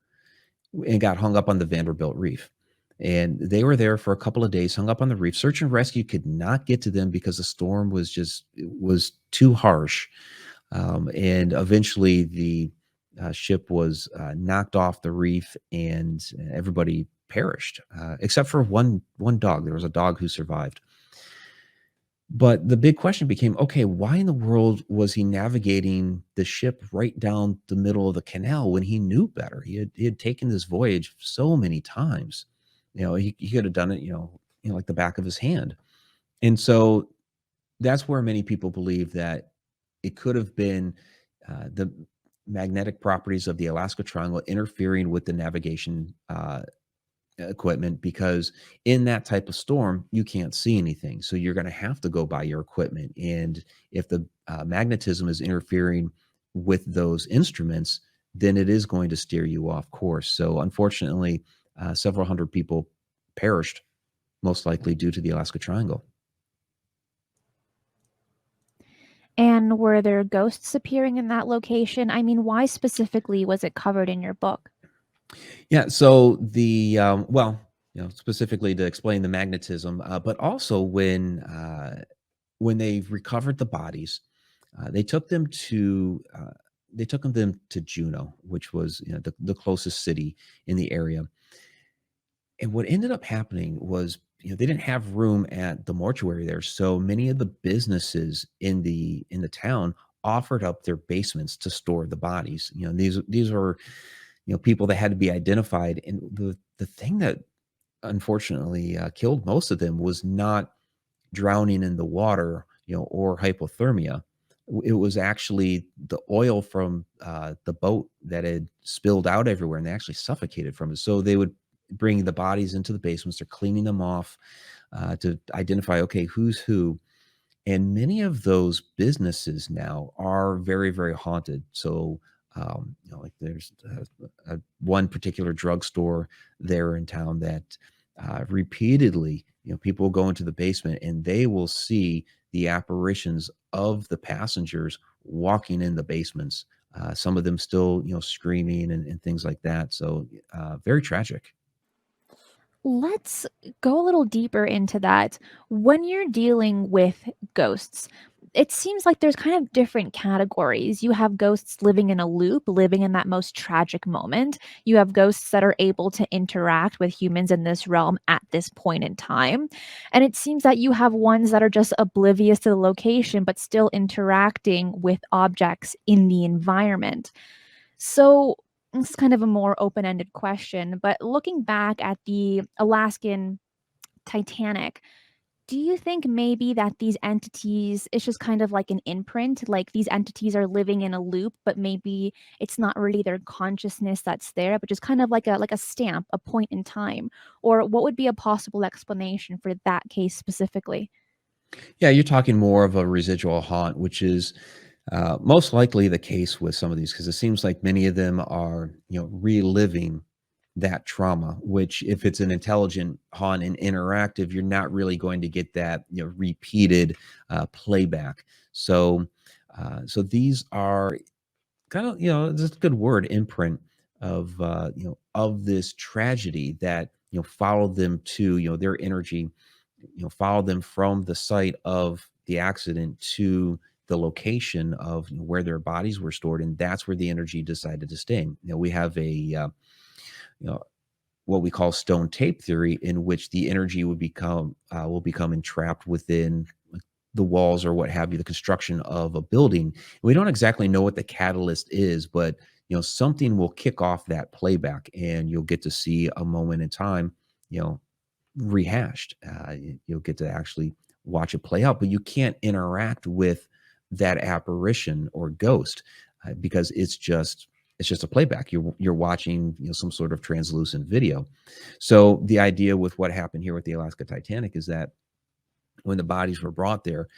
and got hung up on the Vanderbilt Reef. And they were there for a couple of days, hung up on the reef. Search and rescue could not get to them because the storm was too harsh. And eventually the ship was knocked off the reef, and everybody perished, except for one dog. There was a dog who survived. But the big question became, okay, why in the world was he navigating the ship right down the middle of the canal when he knew better? He had taken this voyage so many times. He could have done it, like the back of his hand. And so that's where many people believe that it could have been the magnetic properties of the Alaska Triangle interfering with the navigation equipment, because in that type of storm, you can't see anything. So you're going to have to go by your equipment. And if the magnetism is interfering with those instruments, then it is going to steer you off course. So unfortunately, several hundred people perished, most likely due to the Alaska Triangle. And were there ghosts appearing in that location? I mean, why specifically was it covered in your book? Yeah, so the specifically to explain the magnetism, but also when they recovered the bodies, they took them to Juneau, which was the closest city in the area. And what ended up happening was, they didn't have room at the mortuary there, so many of the businesses in the town offered up their basements to store the bodies. These are people that had to be identified, and the thing that unfortunately killed most of them was not drowning in the water, or hypothermia. It was actually the oil from the boat that had spilled out everywhere, and they actually suffocated from it. So they would bring the bodies into the basements. They're cleaning them off to identify, okay, who's who. And many of those businesses now are very, very haunted. So, like there's one particular drugstore there in town that repeatedly, people go into the basement and they will see the apparitions of the passengers walking in the basements. Some of them still, screaming and things like that. So very tragic. Let's go a little deeper into that. When you're dealing with ghosts, it seems like there's kind of different categories. You have ghosts living in a loop, living in that most tragic moment. You have ghosts that are able to interact with humans in this realm at this point in time. And it seems that you have ones that are just oblivious to the location, but still interacting with objects in the environment. So this is kind of a more open-ended question, but looking back at the Alaskan Titanic, Do you think maybe that these entities, it's just kind of like an imprint, like these entities are living in a loop, but maybe it's not really their consciousness that's there, but just kind of like a stamp, a point in time? Or what would be a possible explanation for that case specifically? Yeah, you're talking more of a residual haunt, which is most likely the case with some of these, because it seems like many of them are, reliving that trauma. Which, if it's an intelligent haunt and interactive, you're not really going to get that, repeated playback. So these are kind of, this is a good word, imprint of of this tragedy that followed them to their energy, followed them from the site of the accident to the location of where their bodies were stored, and that's where the energy decided to stay. We have a what we call stone tape theory, in which the energy would will become entrapped within the walls or what have you, the construction of a building. We don't exactly know what the catalyst is, but something will kick off that playback, and you'll get to see a moment in time, rehashed. You'll get to actually watch it play out, but you can't interact with that apparition or ghost because it's just a playback. You're watching some sort of translucent video. So the idea with what happened here with the Alaska Titanic is that when the bodies were brought there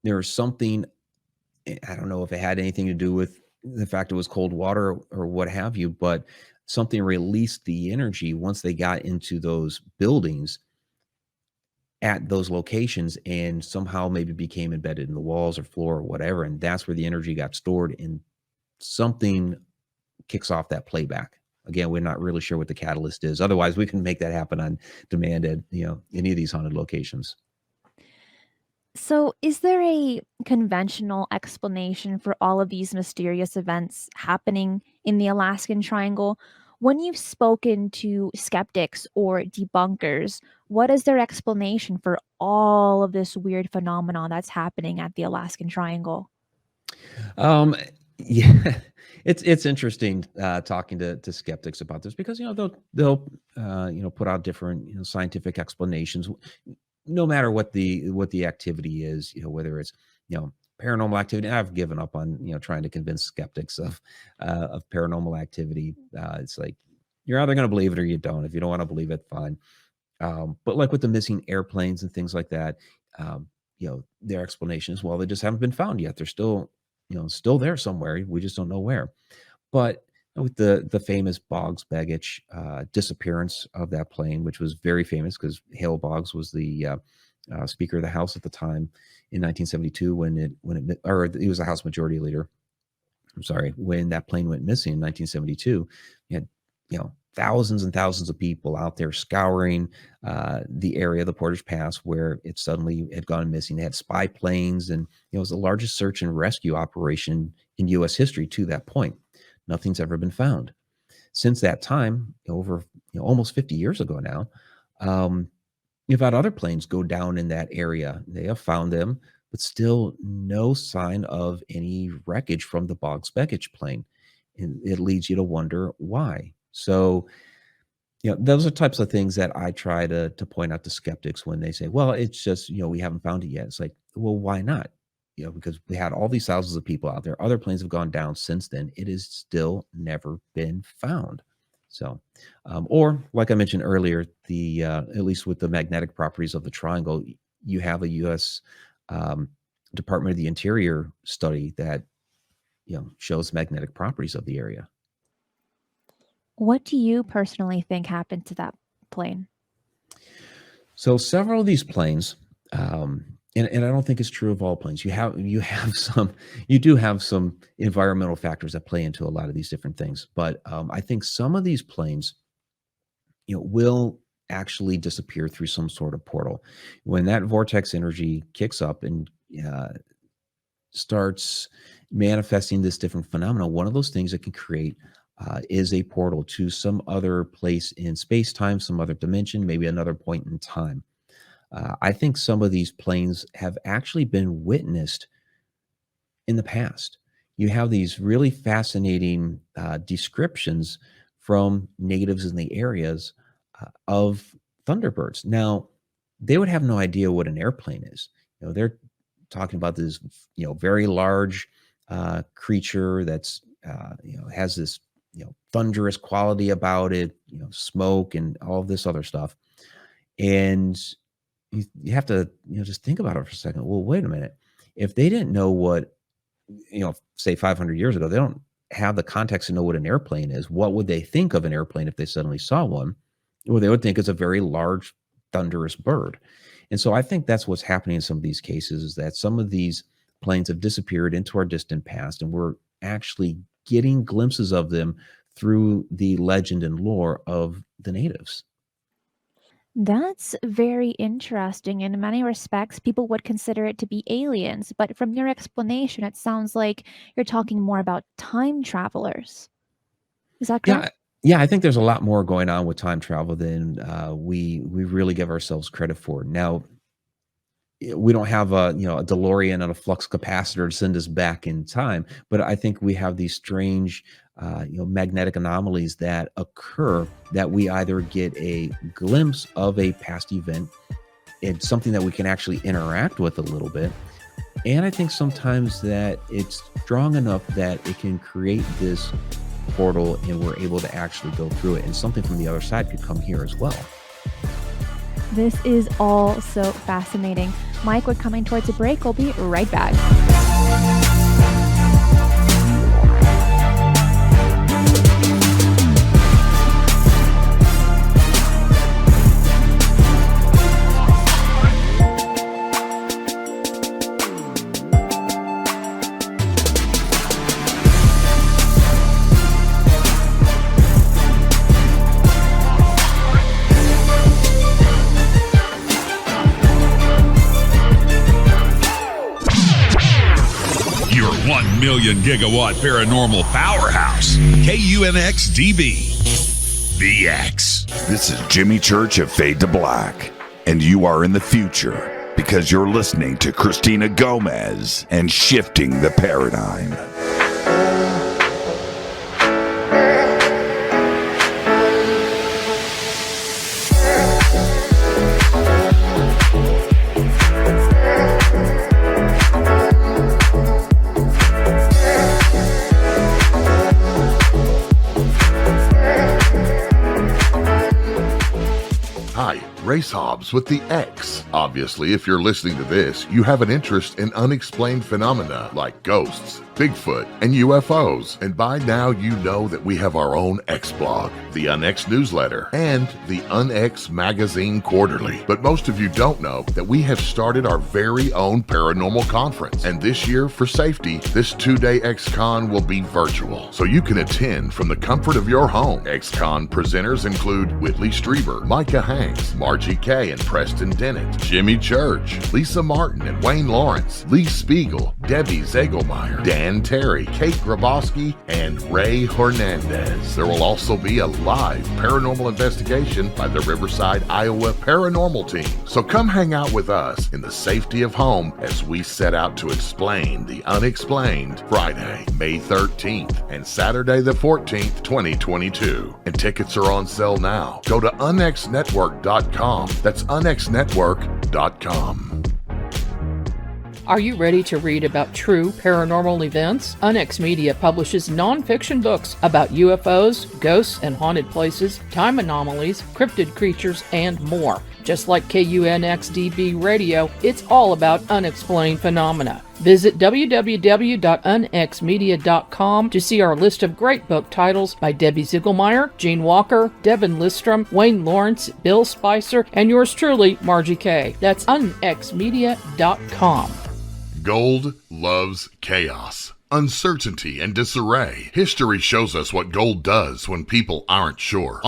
was something, I don't know if it had anything to do with the fact it was cold water or what have you, but something released the energy once they got into those buildings at those locations, and somehow maybe became embedded in the walls or floor or whatever. And that's where the energy got stored, and something kicks off that playback. Again, we're not really sure what the catalyst is. Otherwise, we can make that happen on demand at any of these haunted locations. So, is there a conventional explanation for all of these mysterious events happening in the Alaskan Triangle? When you've spoken to skeptics or debunkers, what is their explanation for all of this weird phenomenon that's happening at the Alaskan Triangle? Yeah, it's interesting talking to skeptics about this, because they'll put out different scientific explanations, no matter what the activity is, whether it's paranormal activity. I've given up on trying to convince skeptics of paranormal activity. It's like, you're either going to believe it or you don't. If you don't want to believe it, fine. But like with the missing airplanes and things like that, their explanation is, well, they just haven't been found yet. They're still there somewhere. We just don't know where. But with the famous Boggs Baggage disappearance of that plane, which was very famous because Hale Boggs was the Speaker of the House at the time in 1972 he was a House Majority Leader. I'm sorry, when that plane went missing in 1972, you had thousands and thousands of people out there scouring the area, the Portage Pass, where it suddenly had gone missing. They had spy planes, and it was the largest search and rescue operation in U.S. history to that point. Nothing's ever been found. Since that time, over almost 50 years ago now, you've had other planes go down in that area. They have found them, but still no sign of any wreckage from the Boggs Baggage plane. And it leads you to wonder why. So, those are types of things that I try to point out to skeptics when they say, well, it's just, we haven't found it yet. It's like, well, why not? Because we had all these thousands of people out there. Other planes have gone down since then. It has still never been found. So, or like I mentioned earlier, at least with the magnetic properties of the triangle, you have a U.S. Department of the Interior study that, shows magnetic properties of the area. What do you personally think happened to that plane? So several of these planes, and I don't think it's true of all planes. You do have some environmental factors that play into a lot of these different things. But I think some of these planes, will actually disappear through some sort of portal. When that vortex energy kicks up and starts manifesting this different phenomena, one of those things that can create is a portal to some other place in space-time, some other dimension, maybe another point in time. I think some of these planes have actually been witnessed in the past. You have these really fascinating descriptions from natives in the areas of Thunderbirds. Now, they would have no idea what an airplane is. They're talking about this, very large creature that's, has this, thunderous quality about it, smoke and all of this other stuff. And you have to, just think about it for a second. Well, wait a minute. If they didn't know what, say 500 years ago, they don't have the context to know what an airplane is. What would they think of an airplane if they suddenly saw one? Well, they would think it's a very large, thunderous bird. And so I think that's what's happening in some of these cases, is that some of these planes have disappeared into our distant past, and we're actually getting glimpses of them through the legend and lore of the natives. That's very interesting. In many respects, people would consider it to be aliens, but from your explanation, it sounds like you're talking more about time travelers. Is that correct? Yeah, I think there's a lot more going on with time travel than we really give ourselves credit for. Now, we don't have a DeLorean and a flux capacitor to send us back in time, but I think we have these strange magnetic anomalies that occur, that we either get a glimpse of a past event and something that we can actually interact with a little bit. And I think sometimes that it's strong enough that it can create this portal and we're able to actually go through it, and something from the other side could come here as well. This is all so fascinating. Mike, we're coming towards a break. We'll be right back. Million gigawatt paranormal powerhouse, KUNX DB, the X. This is Jimmy Church of Fade to Black, and you are in the future because you're listening to Cristina Gomez and Shifting the Paradigm. Race Hobbs with the X. Obviously, if you're listening to this, you have an interest in unexplained phenomena like ghosts, Bigfoot, and UFOs. And by now, you know that we have our own X blog, the UNX newsletter, and the UNX magazine quarterly. But most of you don't know that we have started our very own paranormal conference. And this year, for safety, this 2-day XCon will be virtual, so you can attend from the comfort of your home. XCon presenters include Whitley Strieber, Micah Hanks, Margie Kay and Preston Dennett, Jimmy Church, Lisa Martin and Wayne Lawrence, Lee Spiegel, Debbie Zegelmeyer, Dan Terry, Kate Grabowski, and Ray Hernandez. There will also be a live paranormal investigation by the Riverside, Iowa Paranormal Team. So come hang out with us in the safety of home as we set out to explain the unexplained Friday, May 13th and Saturday the 14th, 2022. And tickets are on sale now. Go to unxnetwork.com. That's unxnetwork.com. Are you ready to read about true paranormal events? UNX Media publishes non-fiction books about UFOs, ghosts and haunted places, time anomalies, cryptid creatures, and more. Just like KUNX DB Radio, it's all about unexplained phenomena. Visit www.unxmedia.com to see our list of great book titles by Debbie Zegelmeyer, Gene Walker, Devin Listrom, Wayne Lawrence, Bill Spicer, and yours truly, Margie Kay. That's unxmedia.com. Gold loves chaos, uncertainty, and disarray. History shows us what gold does when people aren't sure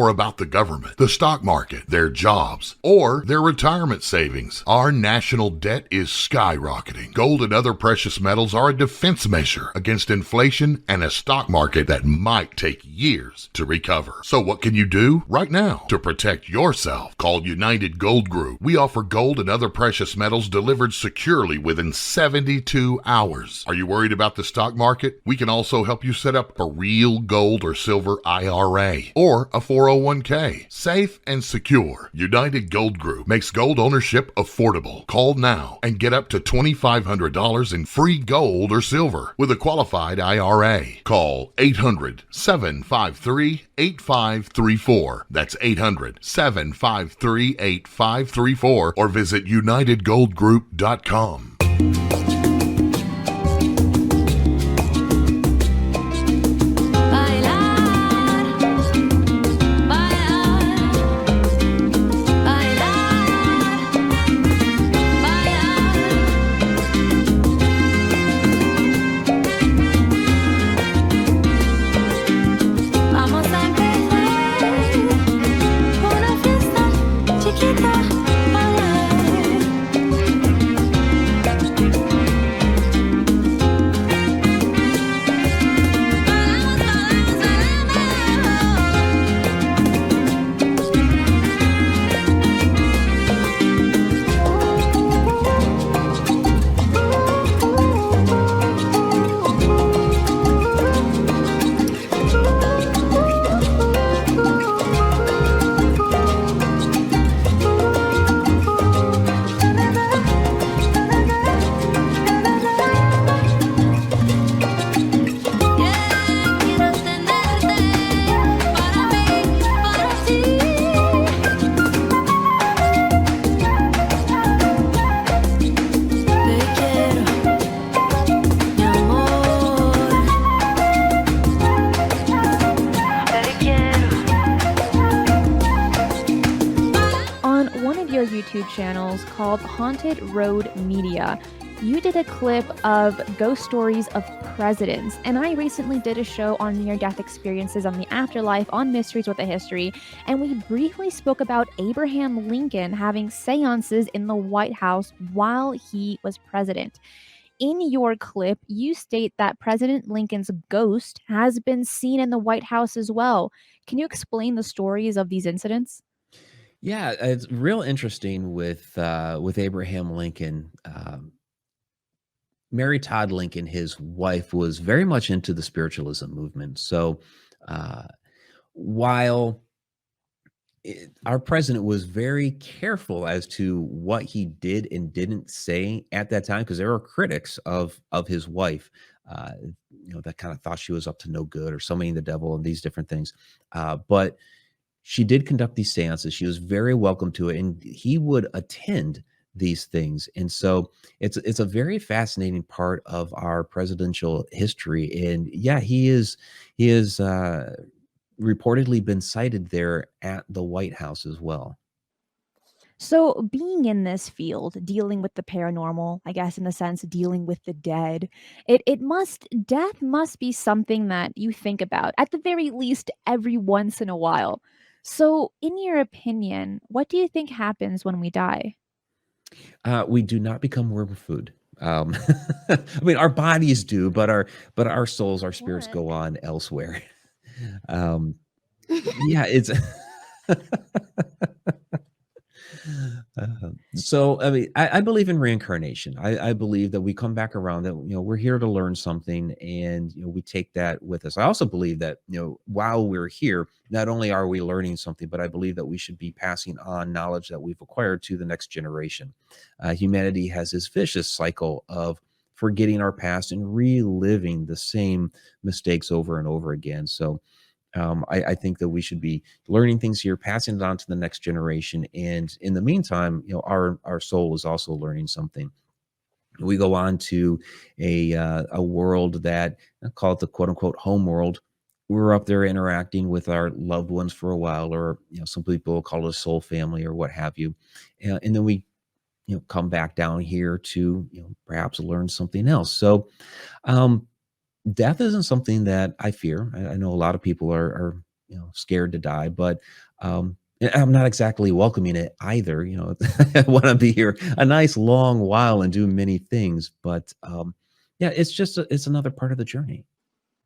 about the government, the stock market, their jobs, or their retirement savings. Our national debt is skyrocketing. Gold and other precious metals are a defense measure against inflation and a stock market that might take years to recover. So what can you do right now to protect yourself? Call United Gold Group. We offer gold and other precious metals delivered securely within 72 hours. Are you worried about about the stock market? We can also help you set up a real gold or silver IRA or a 401k. Safe and secure. United Gold Group makes gold ownership affordable. Call now and get up to $2,500 in free gold or silver with a qualified IRA. Call 800-753-8534. That's 800-753-8534 or visit UnitedGoldGroup.com. YouTube channels called Haunted Road Media. You did a clip of ghost stories of presidents, and I recently did a show on near-death experiences on the afterlife on Mysteries with a History, and we briefly spoke about Abraham Lincoln having seances in the White House while he was president. In your clip, you state that President Lincoln's ghost has been seen in the White House as well. Can you explain the stories of these incidents? Yeah, it's real interesting with Abraham Lincoln. Mary Todd Lincoln, his wife, was very much into the spiritualism movement. So while our president was very careful as to what he did and didn't say at that time, because there were critics of his wife, that kind of thought she was up to no good or summoning the devil and these different things. But she did conduct these seances. She was very welcome to it, and he would attend these things. And so it's a very fascinating part of our presidential history. And yeah, he is reportedly been sighted there at the White House as well. So being in this field, dealing with the paranormal, I guess in the sense dealing with the dead, death must be something that you think about at the very least every once in a while. So in your opinion, what do you think happens when we die? We do not become worm food. I mean, our bodies do, but our souls, our spirits go on elsewhere. Yeah, it's so. I mean, I believe in reincarnation. I believe that we come back around. That we're here to learn something, and we take that with us. I also believe that while we're here, not only are we learning something, but I believe that we should be passing on knowledge that we've acquired to the next generation. Humanity has this vicious cycle of forgetting our past and reliving the same mistakes over and over again. So I think that we should be learning things here, passing it on to the next generation. And in the meantime, our soul is also learning something. We go on to a world that I call it the quote unquote home world. We're up there interacting with our loved ones for a while, or some people call it a soul family or what have you. And then we come back down here to perhaps learn something else. So death isn't something that I fear. I know a lot of people are scared to die, but I'm not exactly welcoming it either. I want to be here a nice long while and do many things, but yeah, it's another part of the journey.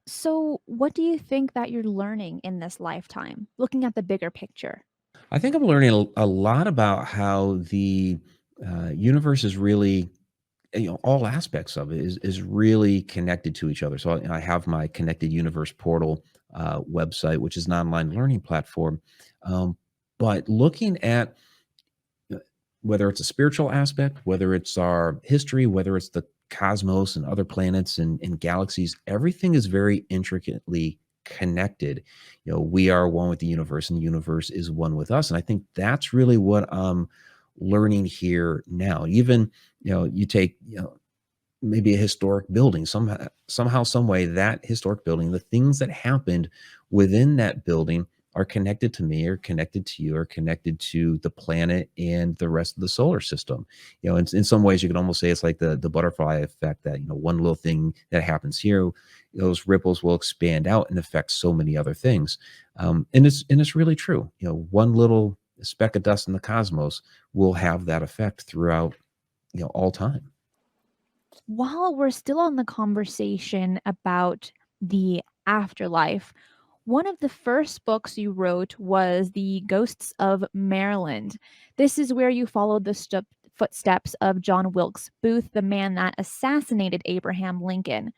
So what do you think that you're learning in this lifetime, looking at the bigger picture? I think I'm learning a lot about how the universe is really all aspects of it is really connected to each other. So I have my Connected Universe Portal website, which is an online learning platform. But looking at whether it's a spiritual aspect, whether it's our history, whether it's the cosmos and other planets and galaxies, everything is very intricately connected. We are one with the universe, and the universe is one with us. And I think that's really what I'm learning here now. Even, you take, maybe a historic building, somehow, some way, that historic building, the things that happened within that building are connected to me, or connected to you, or connected to the planet and the rest of the solar system. In some ways you could almost say it's like the butterfly effect, that, one little thing that happens here, those ripples will expand out and affect so many other things. And it's really true. One little speck of dust in the cosmos will have that effect throughout, all time. While we're still on the conversation about the afterlife, one of the first books you wrote was The Ghosts of Maryland. This is where you followed the footsteps of John Wilkes Booth, the man that assassinated Abraham Lincoln.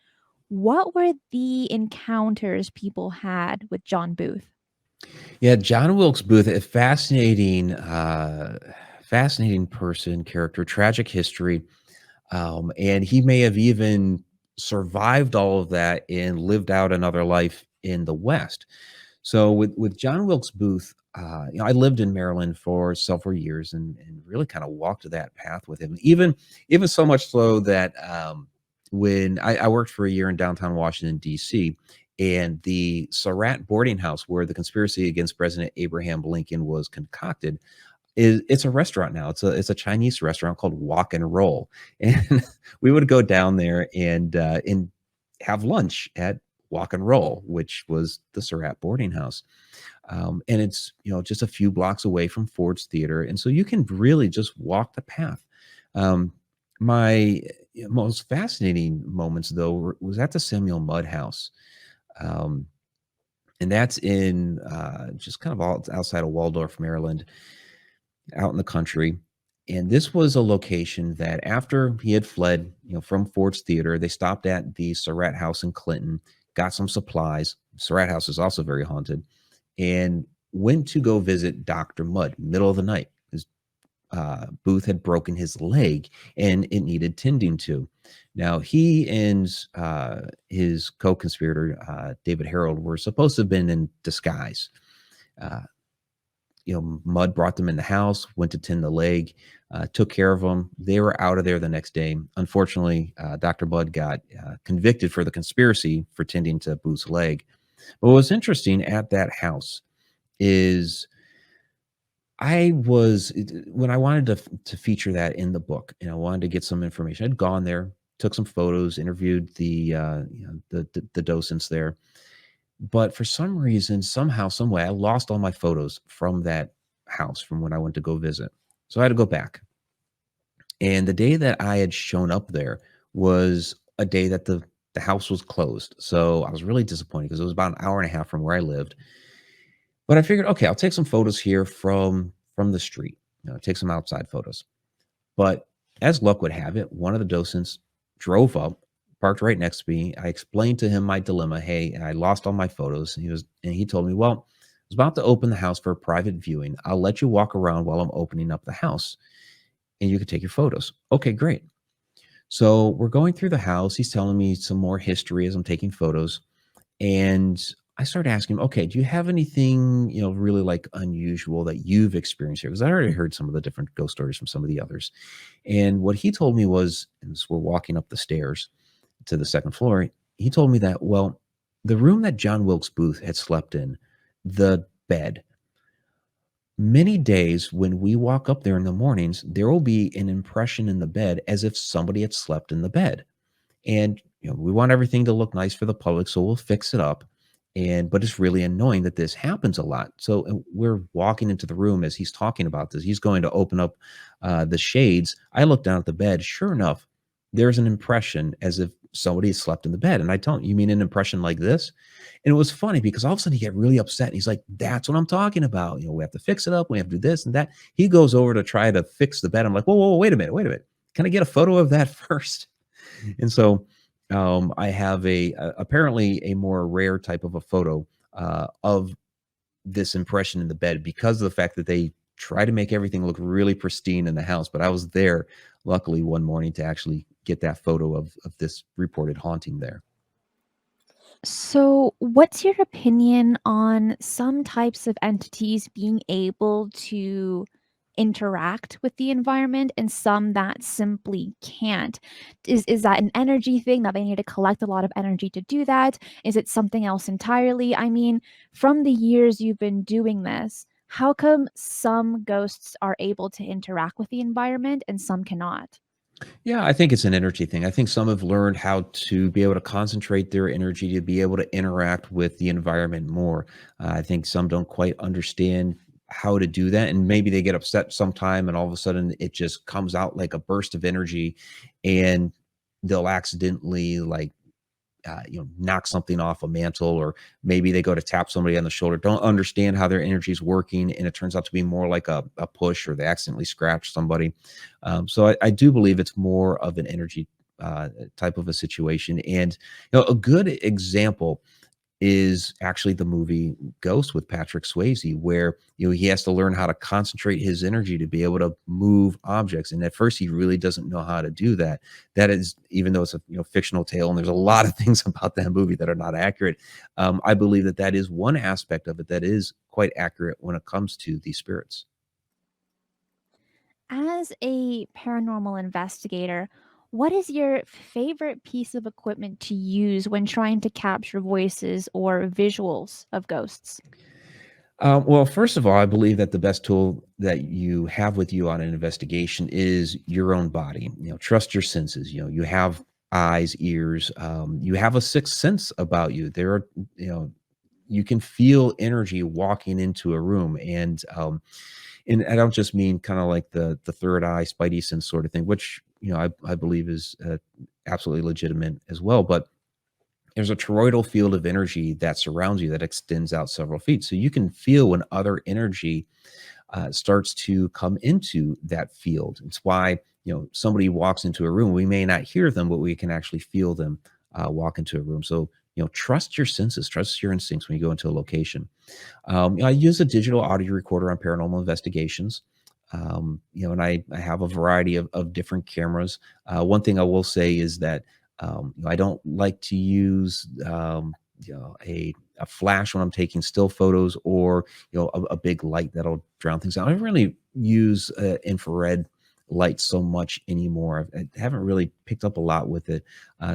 What were the encounters people had with John Booth? Yeah, John Wilkes Booth, a fascinating person, character, tragic history. And he may have even survived all of that and lived out another life in the West. So with John Wilkes Booth, I lived in Maryland for several years and really kind of walked that path with him. Even so much so that when I worked for a year in downtown Washington, D.C., and the Surratt boarding house where the conspiracy against President Abraham Lincoln was concocted, it's a restaurant now. It's a Chinese restaurant called Walk and Roll, and we would go down there and have lunch at Walk and Roll, which was the Surratt boarding house. And it's, just a few blocks away from Ford's Theater. And so you can really just walk the path. My most fascinating moments, though, was at the Samuel Mudd House. And that's in just kind of outside of Waldorf, Maryland, out in the country. And this was a location that after he had fled, from Ford's Theater, they stopped at the Surratt House in Clinton, got some supplies. Surratt House is also very haunted, and went to go visit Dr. Mudd, middle of the night. Booth had broken his leg and it needed tending to. Now, he and his co-conspirator, David Harold, were supposed to have been in disguise. Mudd brought them in the house, went to tend the leg, took care of them. They were out of there the next day. Unfortunately, Dr. Mudd got convicted for the conspiracy for tending to Booth's leg. But what was interesting at that house is when I wanted to feature that in the book, and I wanted to get some information, I'd gone there, took some photos, interviewed the docents there. But for some reason, somehow, some way, I lost all my photos from that house from when I went to go visit. So I had to go back. And the day that I had shown up there was a day that the house was closed. So I was really disappointed because it was about an hour and a half from where I lived. But I figured, okay, I'll take some photos here from the street, take some outside photos. But as luck would have it, one of the docents drove up, parked right next to me. I explained to him my dilemma. Hey, I lost all my photos. And he told me, well, I was about to open the house for a private viewing. I'll let you walk around while I'm opening up the house and you can take your photos. Okay, great. So we're going through the house. He's telling me some more history as I'm taking photos. And I started asking him, okay, do you have anything, really like unusual that you've experienced here? Because I already heard some of the different ghost stories from some of the others. And what he told me was, as we're walking up the stairs to the second floor, he told me that, well, the room that John Wilkes Booth had slept in, the bed, many days when we walk up there in the mornings, there will be an impression in the bed as if somebody had slept in the bed. And, we want everything to look nice for the public, so we'll fix it up. But it's really annoying that this happens a lot. So we're walking into the room as he's talking about this. He's going to open up the shades. I look down at the bed. Sure enough, there's an impression as if somebody slept in the bed. And I tell him, you mean an impression like this? And it was funny because all of a sudden he got really upset. And he's like, that's what I'm talking about. We have to fix it up. We have to do this and that. He goes over to try to fix the bed. I'm like, whoa, wait a minute. can I get a photo of that first? And so I have apparently a more rare type of a photo of this impression in the bed because of the fact that they try to make everything look really pristine in the house. But I was there, luckily, one morning to actually get that photo of this reported haunting there. So, what's your opinion on some types of entities being able to interact with the environment and some that simply can't? Is that an energy thing that they need to collect a lot of energy to do that? Is it something else entirely? I mean, from the years you've been doing this, how come some ghosts are able to interact with the environment and some cannot? Yeah, I think it's an energy thing. I think some have learned how to be able to concentrate their energy to be able to interact with the environment more. I think some don't quite understand how to do that, and maybe they get upset sometime, and all of a sudden it just comes out like a burst of energy, and they'll accidentally knock something off a mantle, or maybe they go to tap somebody on the shoulder, don't understand how their energy is working, and it turns out to be more like a push, or they accidentally scratch somebody. So I do believe it's more of an energy type of a situation. And a good example is actually the movie Ghost with Patrick Swayze, where he has to learn how to concentrate his energy to be able to move objects. And at first, he really doesn't know how to do that. That is, even though it's a fictional tale, and there's a lot of things about that movie that are not accurate. I believe that is one aspect of it that is quite accurate when it comes to these spirits. As a paranormal investigator, what is your favorite piece of equipment to use when trying to capture voices or visuals of ghosts? Well, first of all, I believe that the best tool that you have with you on an investigation is your own body. Trust your senses. You have eyes, ears. You have a sixth sense about you. There are, you can feel energy walking into a room, and I don't just mean kind of like the third eye, spidey sense sort of thing, which I believe is absolutely legitimate as well. But there's a toroidal field of energy that surrounds you that extends out several feet, so you can feel when other energy starts to come into that field. It's why somebody walks into a room, we may not hear them, but we can actually feel them walk into a room. So trust your senses, trust your instincts when you go into a location. I use a digital audio recorder on paranormal investigations. And I have a variety of different cameras. One thing I will say is that I don't like to use a flash when I'm taking still photos, or a big light that'll drown things out. I don't really use infrared light so much anymore. I haven't really picked up a lot with it,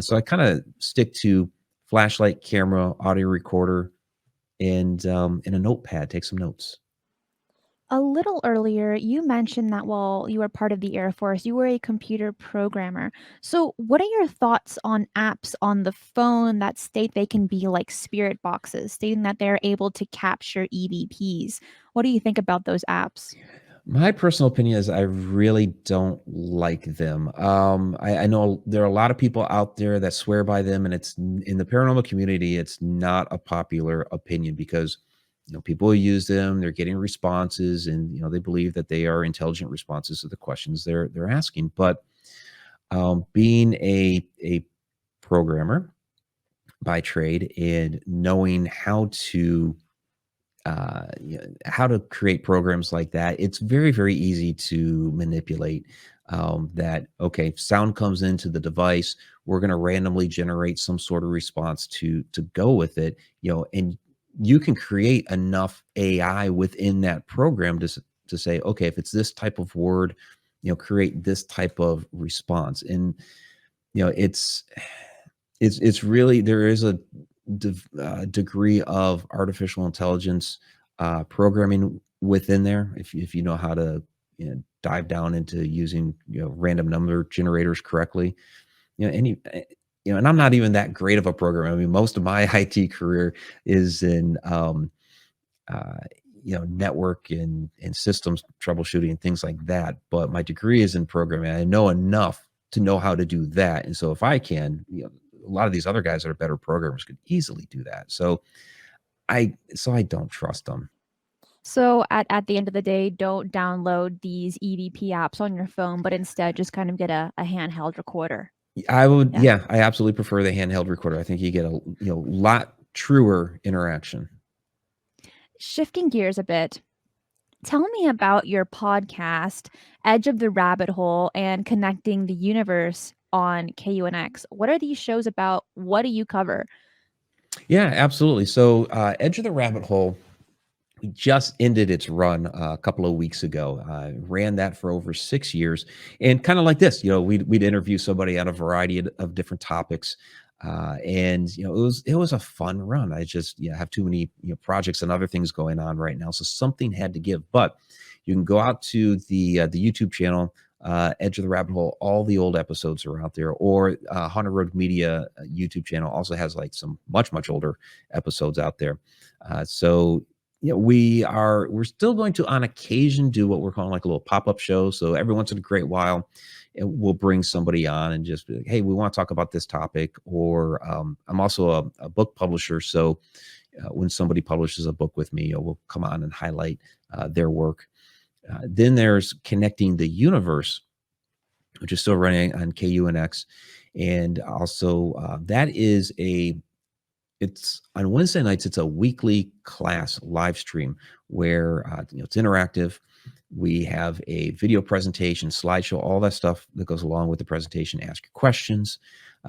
so I kind of stick to flashlight, camera, audio recorder, and a notepad. Take some notes. A little earlier, you mentioned that while you were part of the Air Force, you were a computer programmer. So, what are your thoughts on apps on the phone that state they can be like spirit boxes, stating that they're able to capture EVPs? What do you think about those apps? My personal opinion is I really don't like them. I know there are a lot of people out there that swear by them, and it's in the paranormal community, it's not a popular opinion because people who use them, they're getting responses, and they believe that they are intelligent responses to the questions they're asking. But being a programmer by trade and knowing how to create programs like that, it's very, very easy to manipulate. That okay, sound comes into the device, we're going to randomly generate some sort of response to go with it, and you can create enough AI within that program to say, okay, if it's this type of word, create this type of response. And it's really, there is a degree of artificial intelligence programming within there, if you know how to dive down into using random number generators correctly. And I'm not even that great of a programmer. I mean, most of my IT career is in network and systems troubleshooting and things like that. But my degree is in programming. I know enough to know how to do that. And so if I can, a lot of these other guys that are better programmers could easily do that. So I don't trust them. So at the end of the day, don't download these EVP apps on your phone, but instead just kind of get a handheld recorder. I would, Yeah. I absolutely prefer the handheld recorder. I think you get a lot truer interaction. Shifting gears a bit, tell me about your podcast, Edge of the Rabbit Hole, and Connecting the Universe on KUNX. What are these shows about? What do you cover? Yeah, absolutely. So Edge of the Rabbit Hole just ended its run a couple of weeks ago. Ran that for over 6 years, and kind of like this, we'd interview somebody on a variety of different topics, and it was a fun run. I just have too many projects and other things going on right now, so something had to give. But you can go out to the YouTube channel, Edge of the Rabbit Hole. All the old episodes are out there, or Haunted Road Media YouTube channel also has like some much older episodes out there. So we're still going to on occasion do what we're calling like a little pop-up show. So every once in a great while, we'll bring somebody on and just be like, hey, we want to talk about this topic. Or I'm also a book publisher, so when somebody publishes a book with me, we'll come on and highlight their work. Then there's Connecting the Universe, which is still running on KUNX, and also that is it's on Wednesday nights. It's a weekly class live stream where it's interactive. We have a video presentation, slideshow, all that stuff that goes along with the presentation. Ask your questions.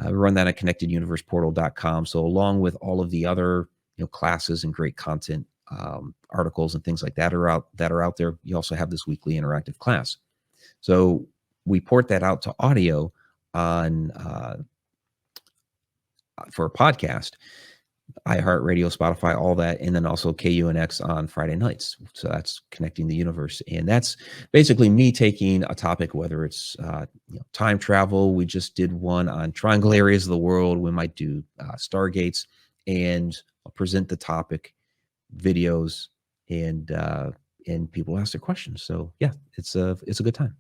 We run that at connecteduniverseportal.com. So along with all of the other classes and great content, articles and things like that are out there, you also have this weekly interactive class. So we port that out to audio on for a podcast, iHeartRadio, Spotify, all that, and then also KUNX on Friday nights. So that's Connecting the Universe, and that's basically me taking a topic, whether it's time travel. We just did one on triangle areas of the world. We might do stargates, and I'll present the topic, videos, and people ask their questions. So yeah, it's a good time.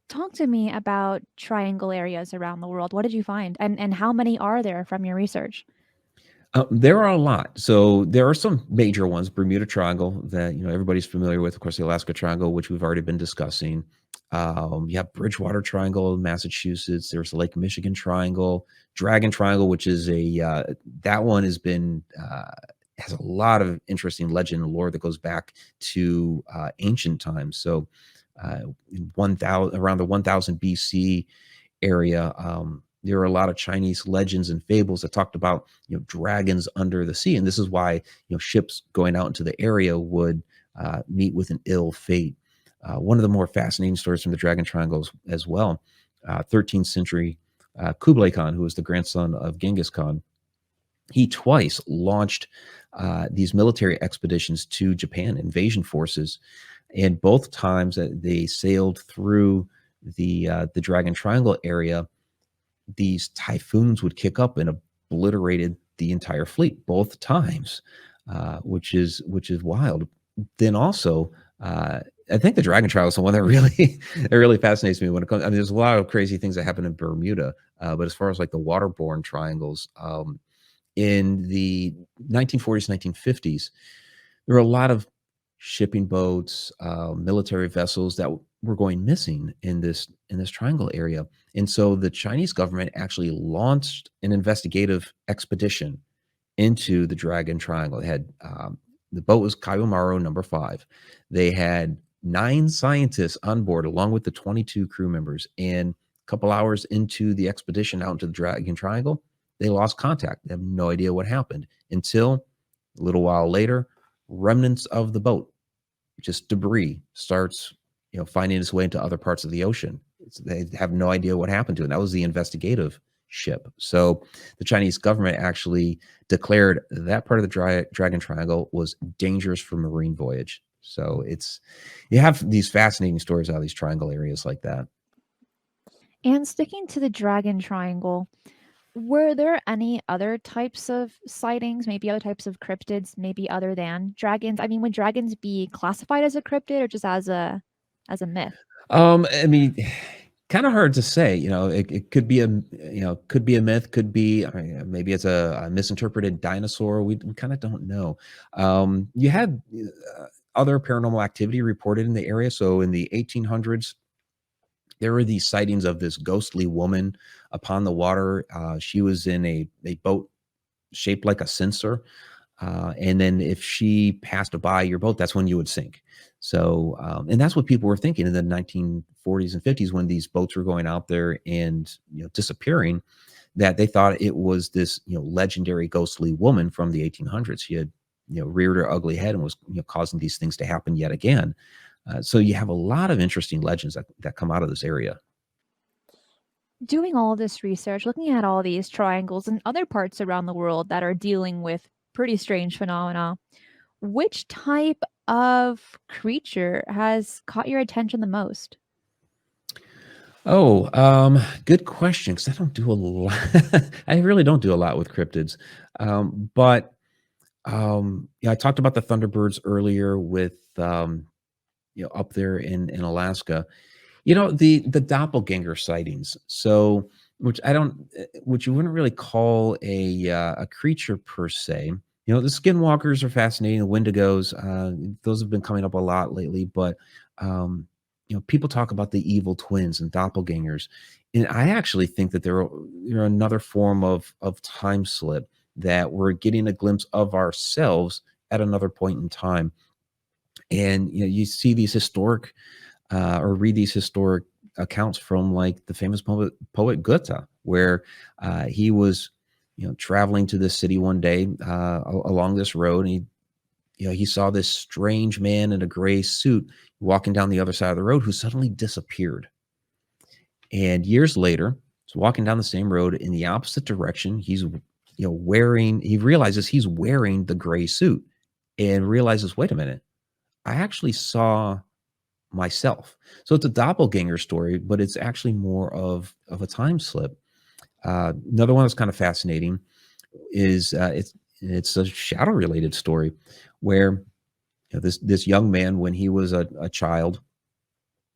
Talk to me about triangle areas around the world. What did you find, and how many are there from your research? There are a lot. So there are some major ones. Bermuda Triangle that everybody's familiar with. Of course, the Alaska Triangle, which we've already been discussing. You have Bridgewater Triangle, Massachusetts. There's the Lake Michigan Triangle, Dragon Triangle, which is that one has been has a lot of interesting legend and lore that goes back to ancient times. So around the 1000 BC area. There are a lot of Chinese legends and fables that talked about dragons under the sea, and this is why ships going out into the area would meet with an ill fate. One of the more fascinating stories from the Dragon Triangles as well, 13th century Kublai Khan, who was the grandson of Genghis Khan, he twice launched these military expeditions to Japan, invasion forces, and both times that they sailed through the Dragon Triangle area, these typhoons would kick up and obliterated the entire fleet both times, which is wild. Then also, I think the Dragon Triangle is the one that really fascinates me when it comes. I mean, there's a lot of crazy things that happen in Bermuda, but as far as like the waterborne triangles, in the 1940s, 1950s, there were a lot of shipping boats, military vessels that were going missing in this triangle area. And so the Chinese government actually launched an investigative expedition into the Dragon Triangle. They had the boat was Kaiyomaru number 5. They had 9 scientists on board along with the 22 crew members. And a couple hours into the expedition out into the Dragon Triangle, they lost contact. They have no idea what happened until a little while later, remnants of the boat, just debris, starts finding its way into other parts of the ocean. They have no idea what happened to it. That was the investigative ship. So the Chinese government actually declared that part of the Dragon Triangle was dangerous for marine voyage. So you have these fascinating stories out of these triangle areas like that. And sticking to the Dragon Triangle, were there any other types of sightings, maybe other types of cryptids, maybe other than dragons? I mean, would dragons be classified as a cryptid or just as a myth? I mean, kind of hard to say. It could be a myth, could be maybe it's a misinterpreted dinosaur. We kind of don't know. You had other paranormal activity reported in the area. So in the 1800s, there were these sightings of this ghostly woman upon the water. She was in a boat shaped like a censer. And then if she passed by your boat, that's when you would sink. So, and that's what people were thinking in the 1940s and 50s when these boats were going out there and, disappearing, that they thought it was this, legendary ghostly woman from the 1800s. She had, reared her ugly head and was, causing these things to happen yet again. So you have a lot of interesting legends that come out of this area. Doing all this research, looking at all these triangles and other parts around the world that are dealing with pretty strange phenomena, which type of creature has caught your attention the most? Oh, good question. Because I don't do a lot. I really don't do a lot with cryptids. But I talked about the Thunderbirds earlier with up there in Alaska. The doppelganger sightings. So, which you wouldn't really call a creature per se. The skinwalkers are fascinating. The Wendigos, those have been coming up a lot lately. But people talk about the evil twins and doppelgangers, and I actually think that they're another form of time slip, that we're getting a glimpse of ourselves at another point in time. And you see these historic or read these historic accounts from like the famous poet Goethe, where he was traveling to this city one day along this road, and he saw this strange man in a gray suit walking down the other side of the road, who suddenly disappeared. And years later, he's walking down the same road in the opposite direction. He's he realizes he's wearing the gray suit, and realizes, wait a minute, I actually saw myself. So it's a doppelganger story, but it's actually more of a time slip. Another one that's kind of fascinating is it's a shadow related story, where this young man, when he was a child,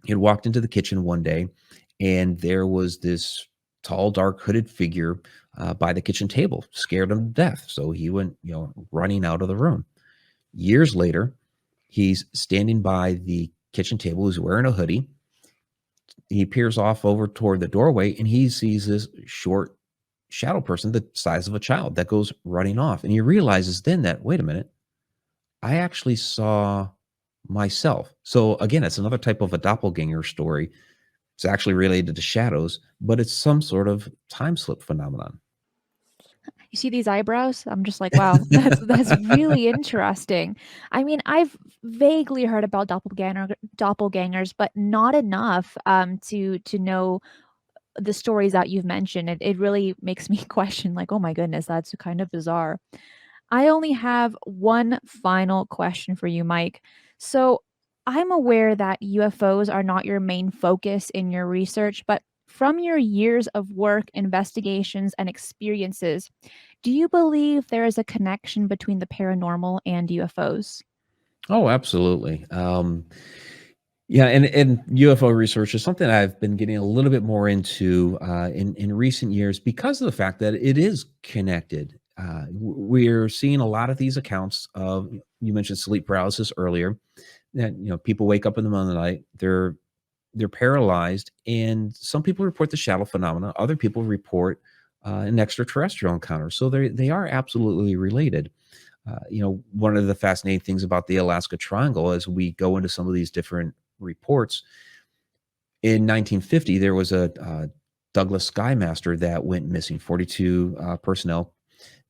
he had walked into the kitchen one day, and there was this tall, dark, hooded figure by the kitchen table, scared him to death. So he went running out of the room. Years later, he's standing by the kitchen table. He's wearing a hoodie. He peers off over toward the doorway, and he sees this short shadow person the size of a child that goes running off. And he realizes then that, wait a minute, I actually saw myself. So again, it's another type of a doppelganger story. It's actually related to shadows, but it's some sort of time slip phenomenon. You see these eyebrows? I'm just like, wow, that's really interesting. I mean, I've vaguely heard about doppelgangers, but not enough to know the stories that you've mentioned. It really makes me question, like, oh my goodness, that's kind of bizarre. I only have one final question for you, Mike. So I'm aware that UFOs are not your main focus in your research, but from your years of work, investigations, and experiences, do you believe there is a connection between the paranormal and UFOs? Oh, absolutely. Yeah, and UFO research is something I've been getting a little bit more into in recent years, because of the fact that it is connected. We're seeing a lot of these accounts of, you mentioned sleep paralysis earlier, that people wake up in the middle of the night, they're paralyzed, and some people report the shadow phenomena, other people report an extraterrestrial encounter. So they are absolutely related. One of the fascinating things about the Alaska Triangle, as we go into some of these different reports, in 1950 there was a Douglas Skymaster that went missing, 42 personnel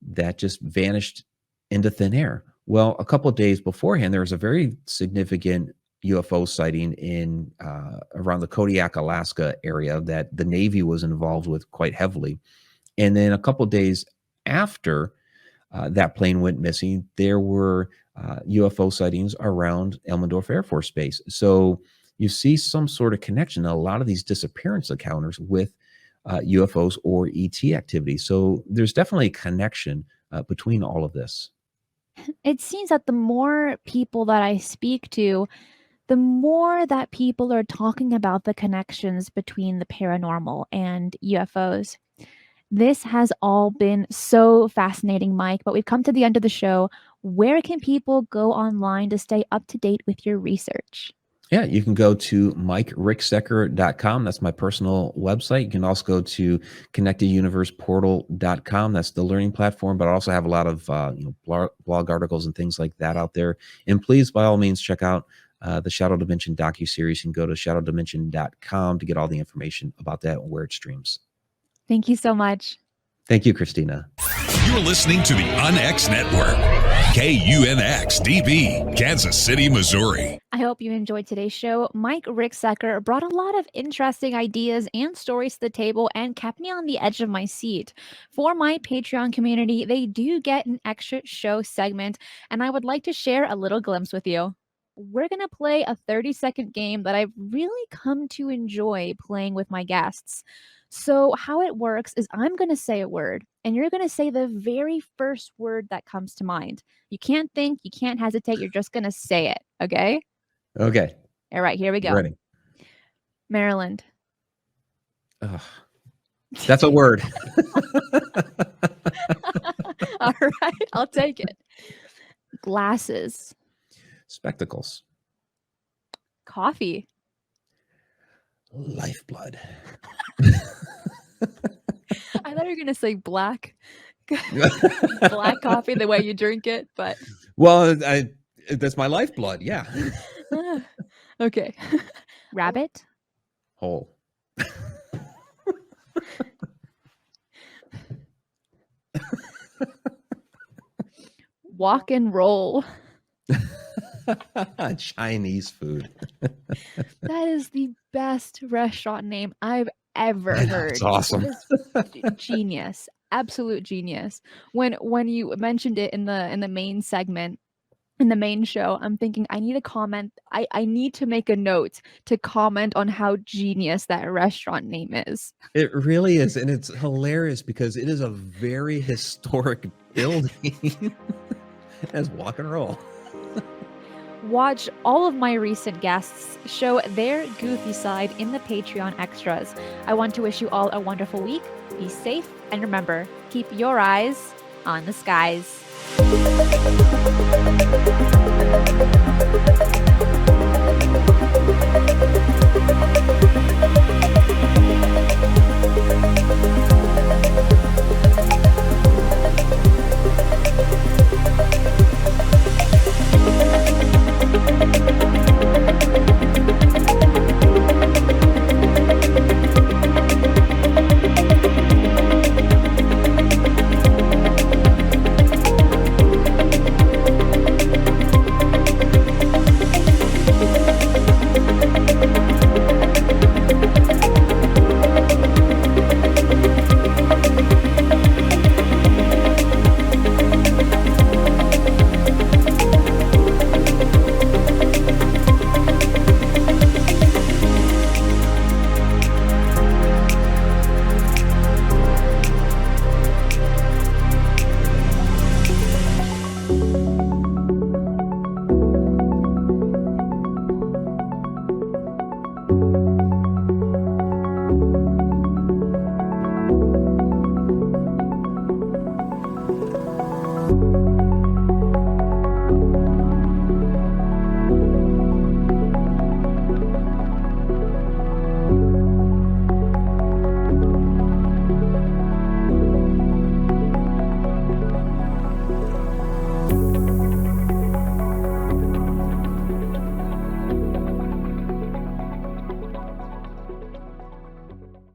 that just vanished into thin air. Well, a couple of days beforehand, there was a very significant UFO sighting in around the Kodiak, Alaska area that the Navy was involved with quite heavily. And then a couple of days after that plane went missing, there were UFO sightings around Elmendorf Air Force Base. So you see some sort of connection in a lot of these disappearance encounters with UFOs or ET activity. So there's definitely a connection between all of this. It seems that the more people that I speak to, the more that people are talking about the connections between the paranormal and UFOs. This has all been so fascinating, Mike, but we've come to the end of the show. where can people go online to stay up to date with your research? Yeah, you can go to MikeRicksecker.com. That's my personal website. You can also go to ConnectedUniversePortal.com. That's the learning platform, but I also have a lot of blog articles and things like that out there. And please, by all means, check out the Shadow Dimension docuseries. You can go to ShadowDimension.com to get all the information about that and where it streams. Thank you so much. Thank you, Christina. You're listening to the UNX Network, KUNX DB, Kansas City, Missouri. I hope you enjoyed today's show. Mike Ricksecker brought a lot of interesting ideas and stories to the table and kept me on the edge of my seat. For my Patreon community, they do get an extra show segment, and I would like to share a little glimpse with you. We're going to play a 30-second game that I've really come to enjoy playing with my guests. So how it works is I'm going to say a word, and you're going to say the very first word that comes to mind. You can't think, you can't hesitate, you're just going to say it, okay? Okay. All right, here we go. Ready. Maryland. Ugh. That's a word. All right, I'll take it. Glasses. Spectacles. Coffee. Lifeblood. I thought you were going to say black. Black coffee, the way you drink it, but... Well, that's my lifeblood, yeah. Okay. Rabbit. Hole. Walk and roll. Chinese food. That is the best restaurant name I've ever heard. It's awesome. Genius. Absolute genius. When you mentioned it in the main segment, in the main show, I'm thinking I need a comment. I need to make a note to comment on how genius that restaurant name is. It really is. And it's hilarious because it is a very historic building. As walk and roll. Watch all of my recent guests show their goofy side in the Patreon extras. I want to wish you all a wonderful week. Be safe, and remember, keep your eyes on the skies.